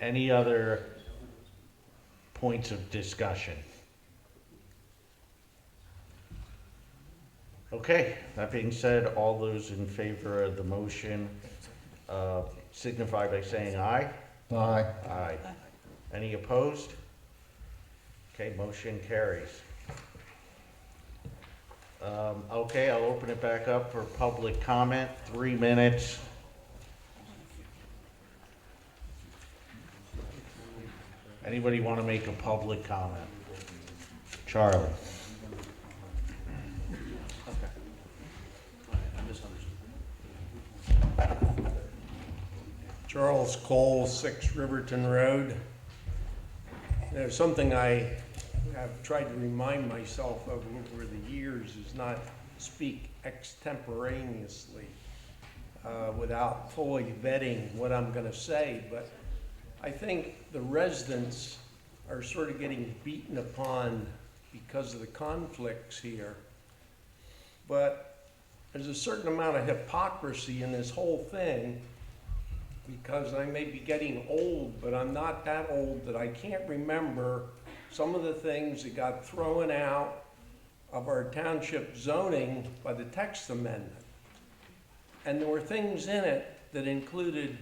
Any other points of discussion? Okay, that being said, all those in favor of the motion signify by saying aye. Aye. Aye. Any opposed? Okay, motion carries. Okay, I'll open it back up for public comment, 3 minutes. Anybody want to make a public comment? Charlie. Charles Cole, 6 Riverton Road. There's something I have tried to remind myself of over the years is not speak extemporaneously without fully vetting what I'm going to say. But I think the residents are sort of getting beaten upon because of the conflicts here. But there's a certain amount of hypocrisy in this whole thing, because I may be getting old, but I'm not that old that I can't remember some of the things that got thrown out of our township zoning by the text amendment. And there were things in it that included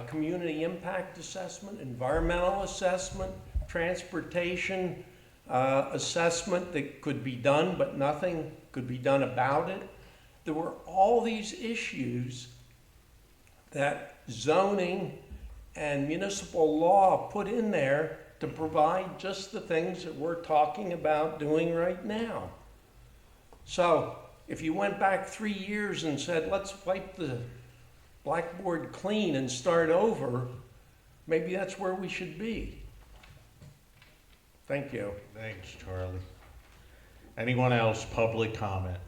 community impact assessment, environmental assessment, transportation assessment that could be done, but nothing could be done about it. There were all these issues that zoning and municipal law put in there to provide just the things that we're talking about doing right now. So if you went back 3 years and said, let's wipe the blackboard clean and start over, maybe that's where we should be. Thank you. Thanks, Charlie. Anyone else, public comment?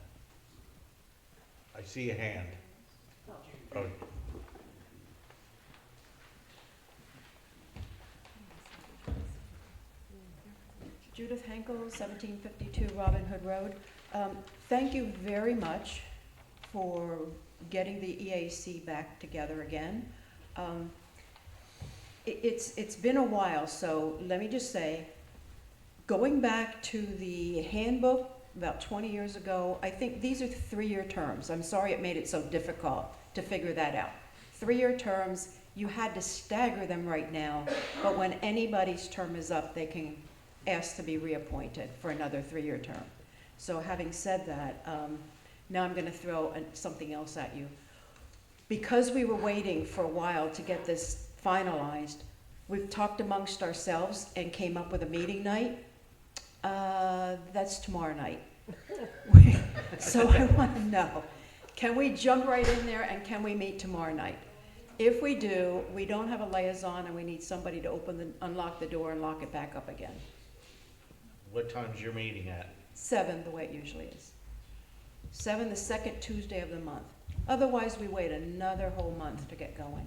I see a hand. Oh. Judith Henkel, 1752 Robin Hood Road. Thank you very much for getting the EAC back together again. It's been a while, so let me just say, going back to the handbook about 20 years ago, I think these are 3-year terms. I'm sorry it made it so difficult to figure that out. 3-year terms, you had to stagger them right now, but when anybody's term is up, they can asked to be reappointed for another 3-year term. So having said that, now I'm going to throw something else at you. Because we were waiting for a while to get this finalized, we've talked amongst ourselves and came up with a meeting night. That's tomorrow night. So I want to know, can we jump right in there and can we meet tomorrow night? If we do, we don't have a liaison and we need somebody to unlock the door and lock it back up again. What time's your meeting at? 7, the way it usually is. 7, the second Tuesday of the month. Otherwise, we wait another whole month to get going.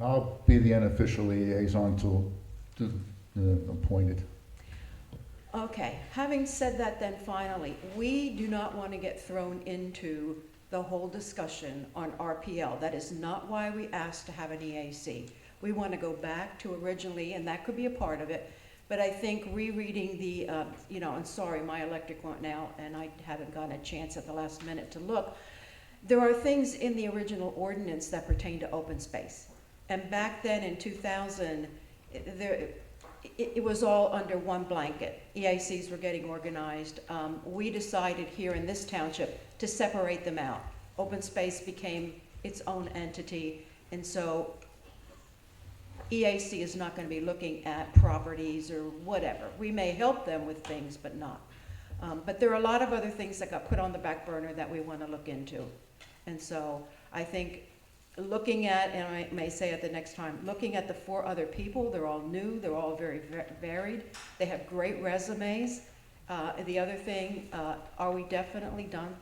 I'll be the unofficial liaison to appointed. Okay, having said that then finally, we do not want to get thrown into the whole discussion on RPL. That is not why we asked to have an EAC. We want to go back to originally, and that could be a part of it, But I think rereading the, and sorry, my electric went out, and I haven't gotten a chance at the last minute to look. There are things in the original ordinance that pertain to open space. And back then in 2000, it was all under one blanket. EICs were getting organized. We decided here in this township to separate them out. Open space became its own entity, and so EAC is not going to be looking at properties or whatever. We may help them with things, but not. But there are a lot of other things that got put on the back burner that we want to look into. And so I think looking at, and I may say it the next time, looking at the 4 other people, they're all new, they're all very varied, they have great resumes. The other thing, are we definitely done?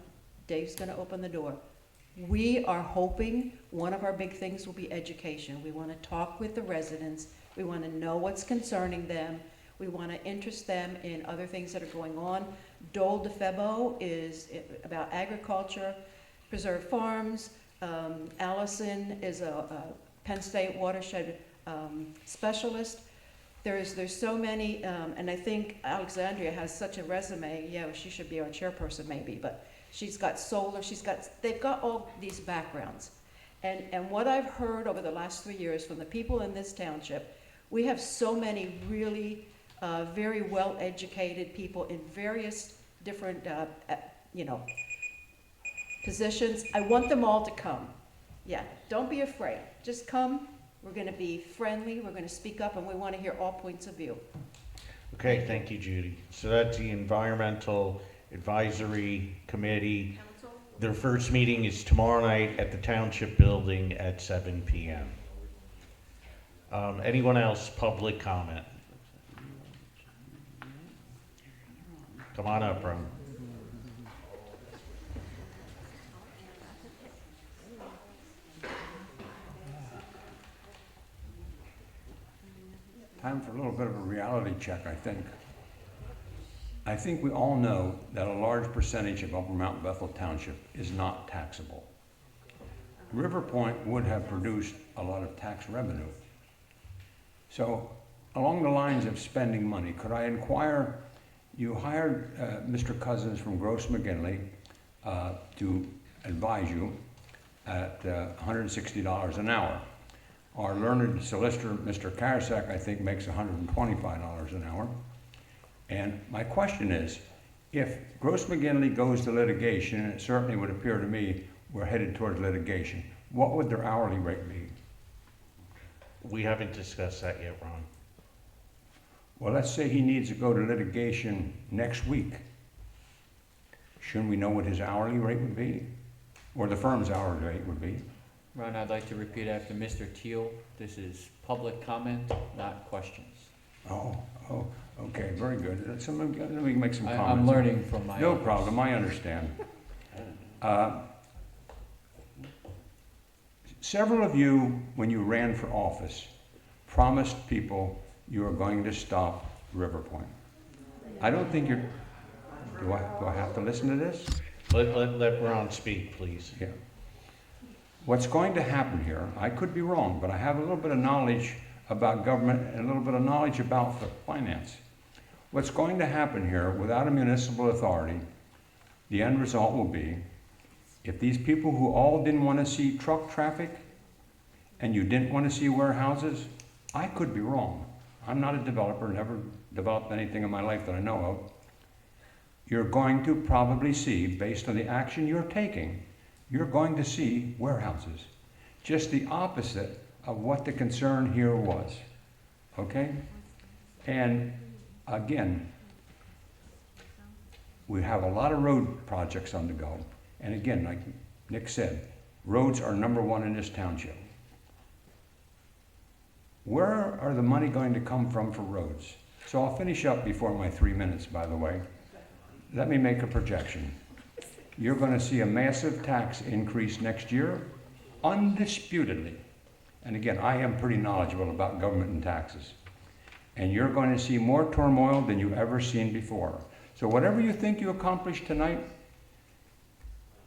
Dave's going to open the door. We are hoping one of our big things will be education. We want to talk with the residents. We want to know what's concerning them. We want to interest them in other things that are going on. Dole DeFebo is about agriculture, preserve farms. Allison is a Penn State watershed specialist. There's so many, and I think Alexandria has such a resume. Yeah, she should be our chairperson maybe, but she's got solar, they've got all these backgrounds. And what I've heard over the last 3 years from the people in this township, we have so many really very well-educated people in various different, positions. I want them all to come. Yeah, don't be afraid. Just come. We're going to be friendly. We're going to speak up, and we want to hear all points of view. Okay, thank you, Judy. So that's the Environmental Advisory Committee. Their first meeting is tomorrow night at the Township Building at 7 p.m. Anyone else, public comment? Come on up, Ron. Time for a little bit of a reality check, I think. I think we all know that a large percentage of Upper Mount Bethel Township is not taxable. River Point would have produced a lot of tax revenue. So, along the lines of spending money, could I inquire, you hired Mr. Cousins from Gross McGinley to advise you at $160 an hour. Our learned solicitor, Mr. Karasak, I think makes $125 an hour. And my question is, if Gross McGinley goes to litigation, and it certainly would appear to me we're headed towards litigation, what would their hourly rate be? We haven't discussed that yet, Ron. Well, let's say he needs to go to litigation next week. Shouldn't we know what his hourly rate would be? Or the firm's hourly rate would be? Ron, I'd like to repeat after Mr. Teal. This is public comment, not questions. Oh, okay, very good. Let me make some comments. I'm learning from my No elders. problem, I understand. Several of you, when you ran for office, promised people you were going to stop River Point. I don't think you're... Do I have to listen to this? Let Ron speak, please. Yeah. What's going to happen here, I could be wrong, but I have a little bit of knowledge about government and a little bit of knowledge about the finance. What's going to happen here, without a municipal authority, the end result will be, if these people who all didn't want to see truck traffic and you didn't want to see warehouses, I could be wrong. I'm not a developer, never developed anything in my life that I know of. You're going to probably see, based on the action you're taking, you're going to see warehouses. Just the opposite of what the concern here was, okay? And again, we have a lot of road projects on the go. And again, like Nick said, roads are number one in this township. Where are the money going to come from for roads? So I'll finish up before my 3 minutes, by the way. Let me make a projection. You're going to see a massive tax increase next year, undisputedly. And again, I am pretty knowledgeable about government and taxes. And you're going to see more turmoil than you've ever seen before. So whatever you think you accomplished tonight,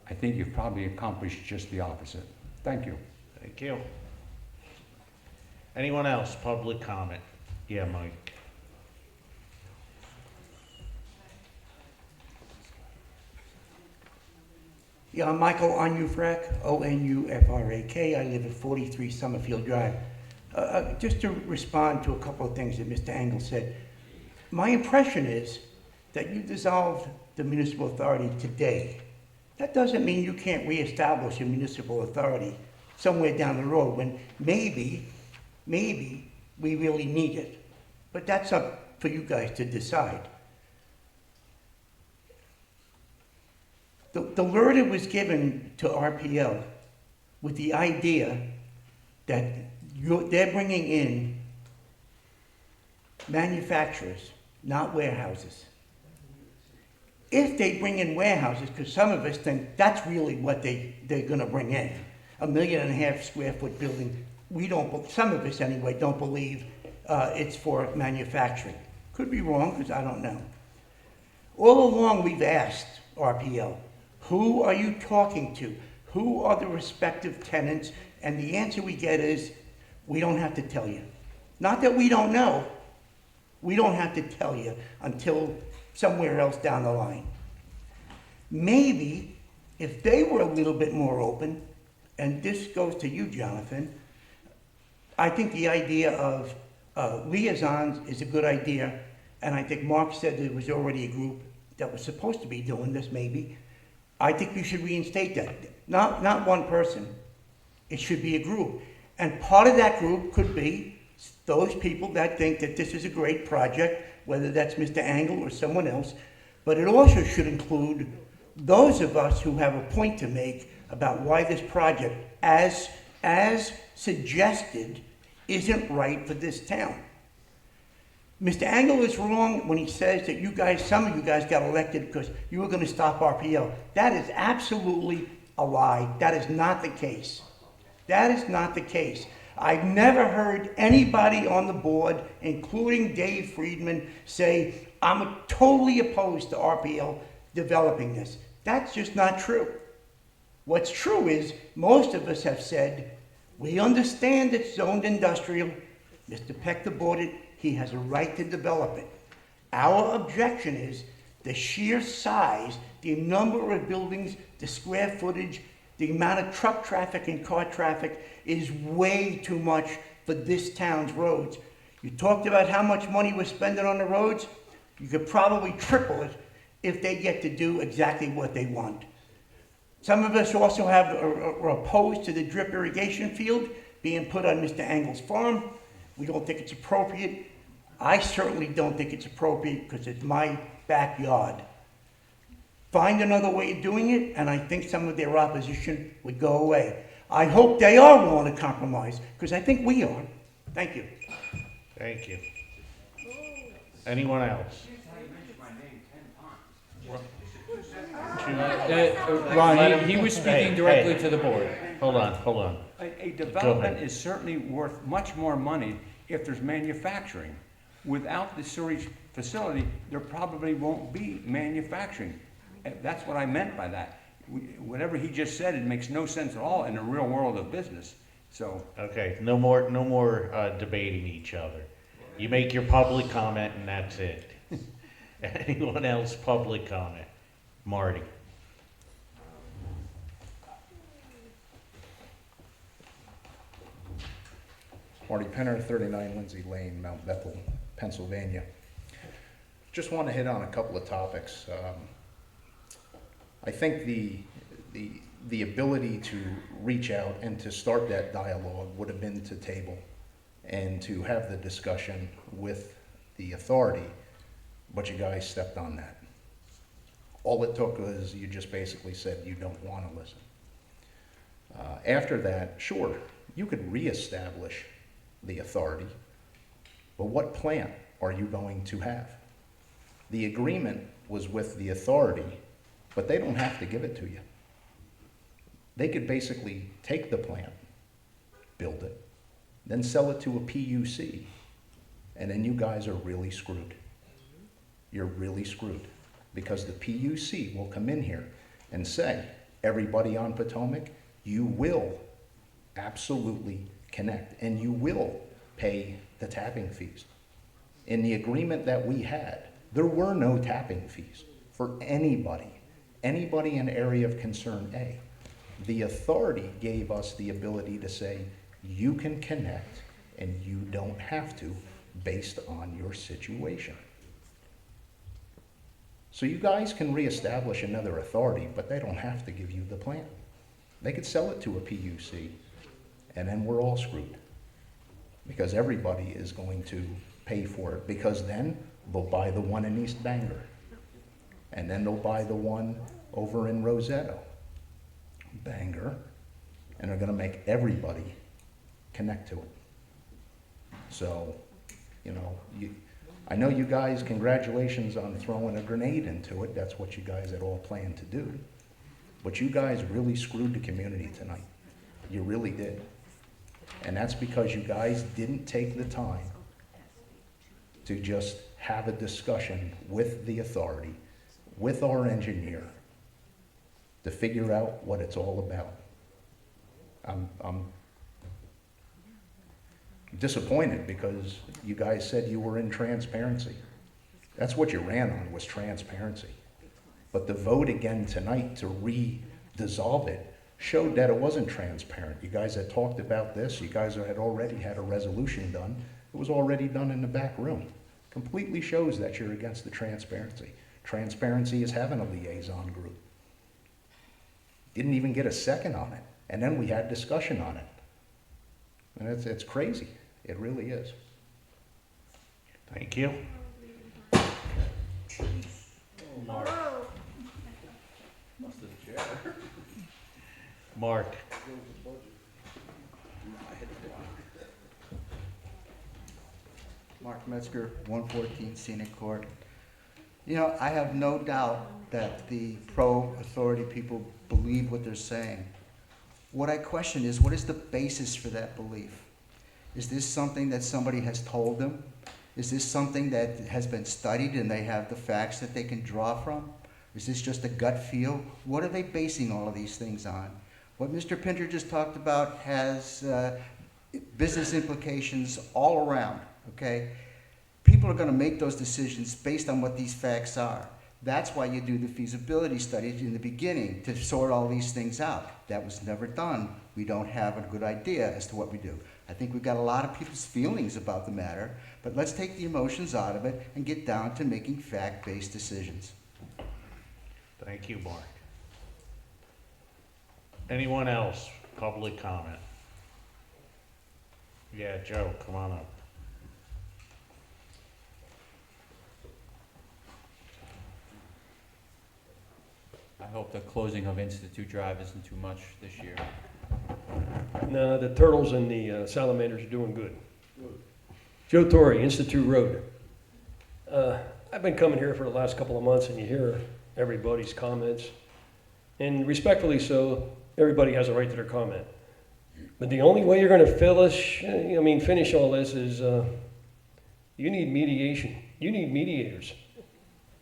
I think you've probably accomplished just the opposite. Thank you. Thank you. Anyone else, public comment? Yeah, Mike. Yeah, I'm Michael Onufrak, Onufrak. I live at 43 Summerfield Drive. Just to respond to a couple of things that Mr. Engel said. My impression is that you dissolved the municipal authority today. That doesn't mean you can't reestablish a municipal authority somewhere down the road when maybe we really need it. But that's up for you guys to decide. The LERTA was given to RPL with the idea that they're bringing in manufacturers, not warehouses. If they bring in warehouses, because some of us think that's really what they're going to bring in, 1.5 million square foot building, some of us anyway, don't believe it's for manufacturing. Could be wrong, because I don't know. All along we've asked RPL, who are you talking to? Who are the respective tenants? And the answer we get is, we don't have to tell you. Not that we don't know. We don't have to tell you until somewhere else down the line. Maybe if they were a little bit more open, and this goes to you, Jonathan, I think the idea of liaisons is a good idea, and I think Mark said there was already a group that was supposed to be doing this, maybe. I think you should reinstate that. Not one person. It should be a group. And part of that group could be those people that think that this is a great project, whether that's Mr. Engel or someone else, but it also should include those of us who have a point to make about why this project, as suggested, isn't right for this town. Mr. Engel is wrong when he says that some of you guys got elected because you were going to stop RPL. That is absolutely a lie. That is not the case. That is not the case. I've never heard anybody on the board, including Dave Friedman, say, I'm totally opposed to RPL developing this. That's just not true. What's true is most of us have said, we understand it's zoned industrial. Mr. Pector bought it. He has a right to develop it. Our objection is the sheer size, the number of buildings, the square footage, the amount of truck traffic and car traffic is way too much for this town's roads. You talked about how much money we're spending on the roads. You could probably triple it if they get to do exactly what they want. Some of us also are opposed to the drip irrigation field being put on Mr. Engel's farm. We don't think it's appropriate. I certainly don't think it's appropriate because it's my backyard. Find another way of doing it, and I think some of their opposition would go away. I hope they are willing to compromise, because I think we are. Thank you. Thank you. Anyone else? Ron, he was speaking directly to the board. Hold on. A development is certainly worth much more money if there's manufacturing. Without the sewage facility, there probably won't be manufacturing. That's what I meant by that. Whatever he just said, it makes no sense at all in the real world of business. So Okay, no more debating each other. You make your public comment and that's it. Anyone else public comment? Marty. Marty Penner, 39 Lindsay Lane, Mount Bethel, Pennsylvania. Just want to hit on a couple of topics. I think the ability to reach out and to start that dialogue would have been to table and to have the discussion with the authority, but you guys stepped on that. All it took was you just basically said you don't want to listen. After that, sure, you could reestablish the authority, but what plan are you going to have? The agreement was with the authority, but they don't have to give it to you. They could basically take the plan, build it, then sell it to a PUC, and then you guys are really screwed. You're really screwed, because the PUC will come in here and say, everybody on Potomac, you will absolutely connect, and you will pay the tapping fees. In the agreement that we had, there were no tapping fees for anybody anybody in area of concern A. The authority gave us the ability to say, you can connect and you don't have to based on your situation. So you guys can reestablish another authority, but they don't have to give you the plan. They could sell it to a PUC, and then we're all screwed. Because everybody is going to pay for it, because then they'll buy the one in East Bangor. And then they'll buy the one over in Roseto, Bangor, and they're gonna make everybody connect to it. So, you know, I know you guys, congratulations on throwing a grenade into it. That's what you guys had all planned to do. But you guys really screwed the community tonight. You really did. And that's because you guys didn't take the time to just have a discussion with the authority, with our engineer, to figure out what it's all about. I'm disappointed because you guys said you were in transparency. That's what you ran on, was transparency. But the vote again tonight to re-dissolve it showed that it wasn't transparent. You guys had talked about this. You guys had already had a resolution done. It was already done in the back room. Completely shows that you're against the transparency. Transparency is having a liaison group. Didn't even get a second on it. And then we had discussion on it. And it's crazy. It really is. Thank you. Mark. Mark. Mark Metzger, 114 Scenic Court. You know, I have no doubt that the pro-authority people believe what they're saying. What I question is, what is the basis for that belief? Is this something that somebody has told them? Is this something that has been studied and they have the facts that they can draw from? Is this just a gut feel? What are they basing all of these things on? What Mr. Pinter just talked about has business implications all around, okay? People are going to make those decisions based on what these facts are. That's why you do the feasibility studies in the beginning, to sort all these things out. That was never done. We don't have a good idea as to what we do. I think we've got a lot of people's feelings about the matter, but let's take the emotions out of it and get down to making fact-based decisions. Thank you, Mark. Anyone else? Public comment? Yeah, Joe, come on up. I hope the closing of Institute Drive isn't too much this year. No, the turtles and the salamanders are doing good. Joe Torrey, Institute Road. I've been coming here for the last couple of months, and you hear everybody's comments. And respectfully so, everybody has a right to their comment. But the only way you're going to finish all this is you need mediation. You need mediators.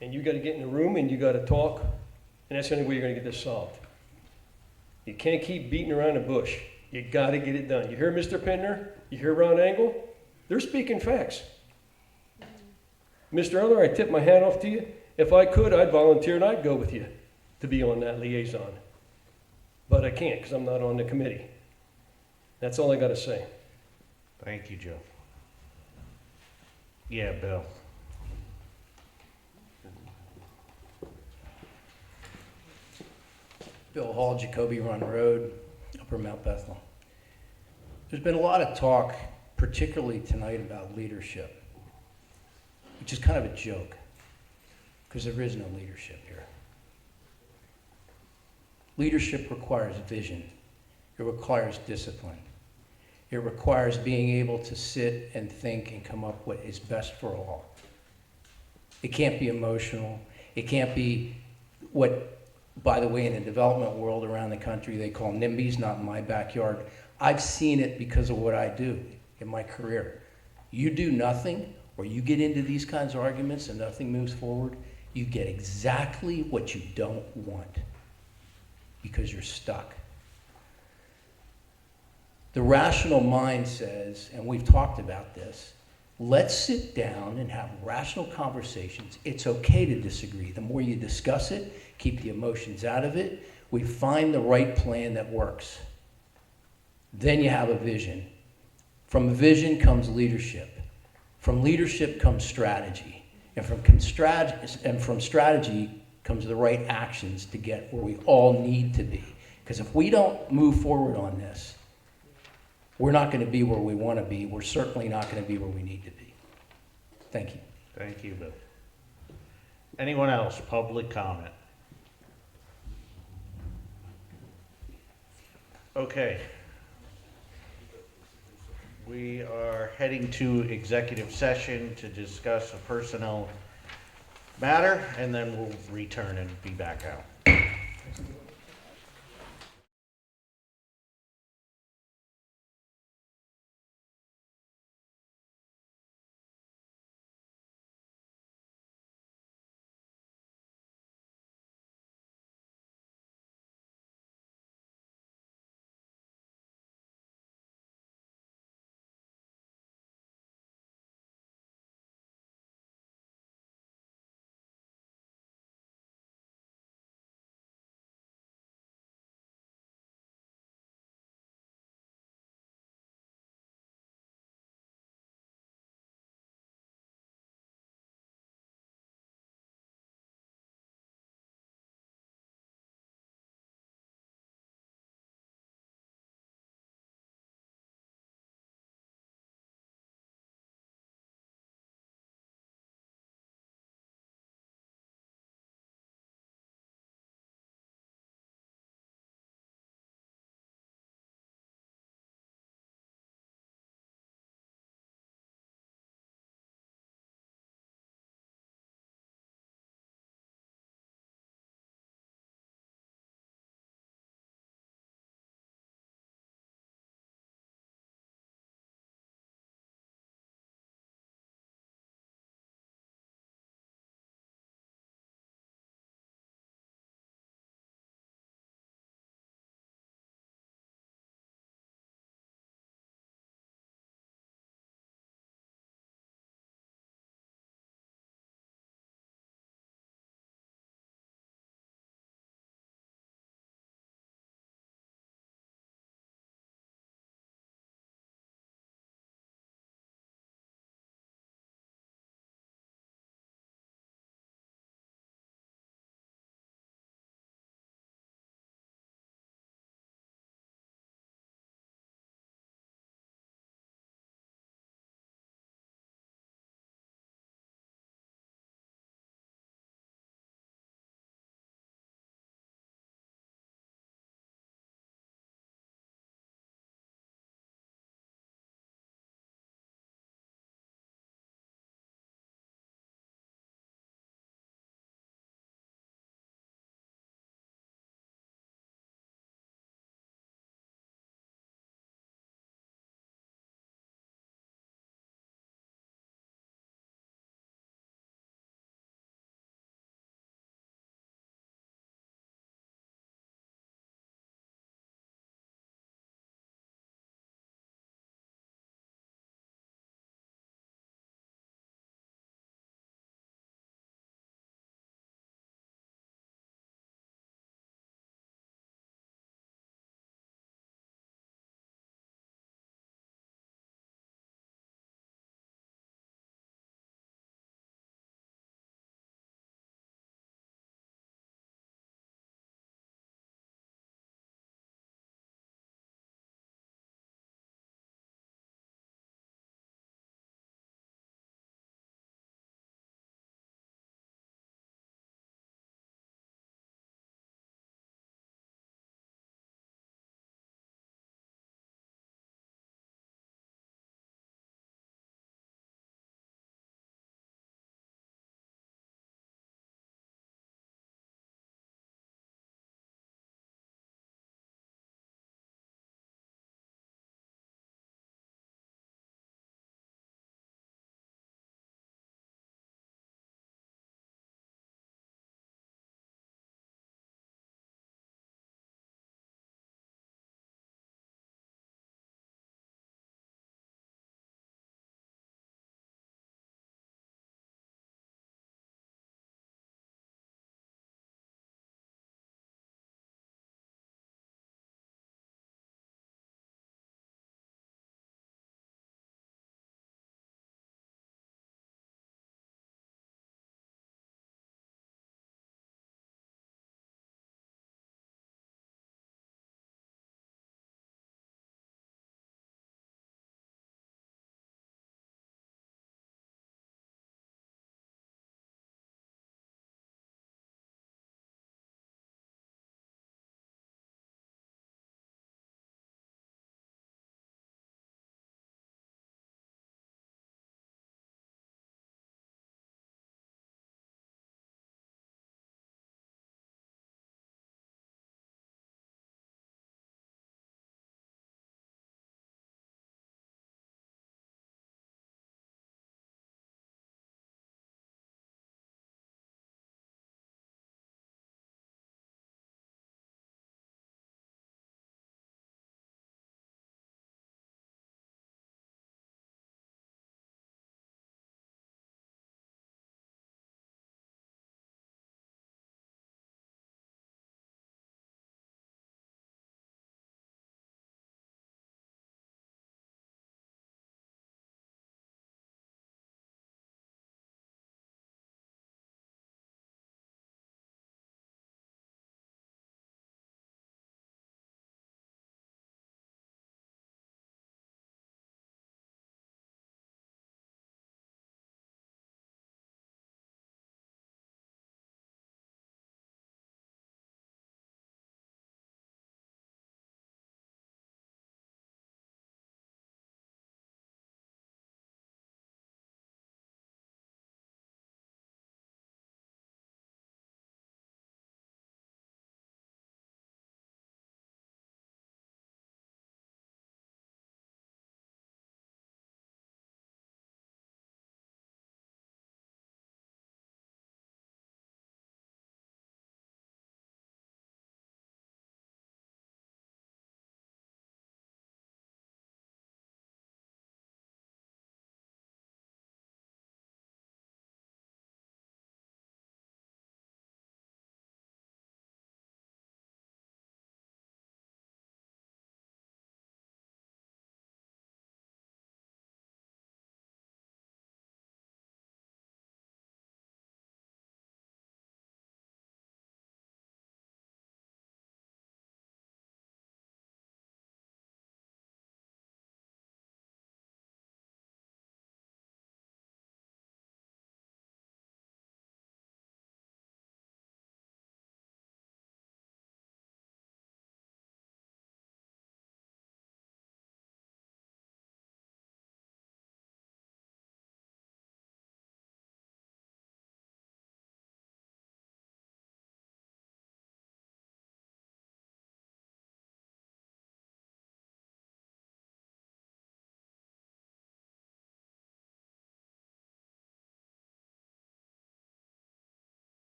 And you got to get in the room and you got to talk. And that's the only way you're going to get this solved. You can't keep beating around the bush. You got to get it done. You hear Mr. Pintner? You hear Ron Engel? They're speaking facts. Mr. Eller, I tip my hat off to you. If I could, I'd volunteer and I'd go with you to be on that liaison. But I can't because I'm not on the committee. That's all I got to say. Thank you, Joe. Yeah, Bill. Bill Hall, Jacoby Run Road, Upper Mount Bethel. There's been a lot of talk, particularly tonight, about leadership, which is kind of a joke, because there is no leadership here. Leadership requires vision. It requires discipline. It requires being able to sit and think and come up with what is best for all. It can't be emotional. It can't be what, by the way, in the development world around the country, they call NIMBYs, not in my backyard. I've seen it because of what I do in my career. You do nothing, or you get into these kinds of arguments and nothing moves forward, you get exactly what you don't want because you're stuck. The rational mind says, and we've talked about this, Let's sit down and have rational conversations. It's okay to disagree. The more you discuss it, keep the emotions out of it, we find the right plan that works. Then you have a vision. From a vision comes leadership. From leadership comes strategy. And from strategy comes the right actions to get where we all need to be. Because if we don't move forward on this, we're not going to be where we want to be. We're certainly not going to be where we need to be. Thank you. Thank you, Bill. Anyone else? Public comment? Okay. We are heading to executive session to discuss a personnel matter, and then we'll return and be back out.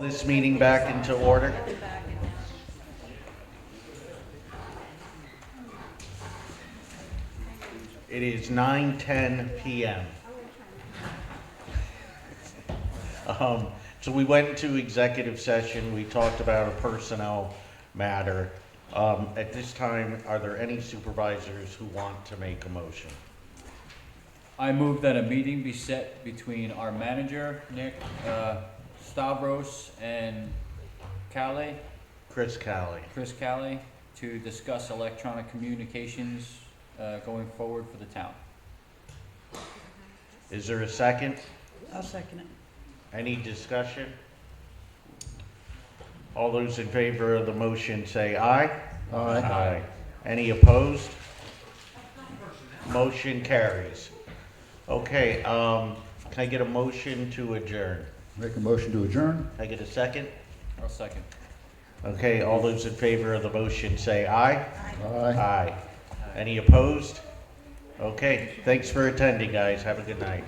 This meeting back into order. It is 9:10 p.m. So we went into executive session. We talked about a personnel matter. At this time, are there any supervisors who want to make a motion? I move that a meeting be set between our manager, Nick Stavros, and Callie, Chris Callie. to discuss electronic communications going forward for the town. Is there a second? I'll second it. Any discussion? All those in favor of the motion say aye. Aye. Any opposed? Motion carries. Okay, can I get a motion to adjourn? Make a motion to adjourn? Can I get a second? I'll second. Okay, all those in favor of the motion say aye. Aye. Aye. Any opposed? Okay, thanks for attending, guys. Have a good night.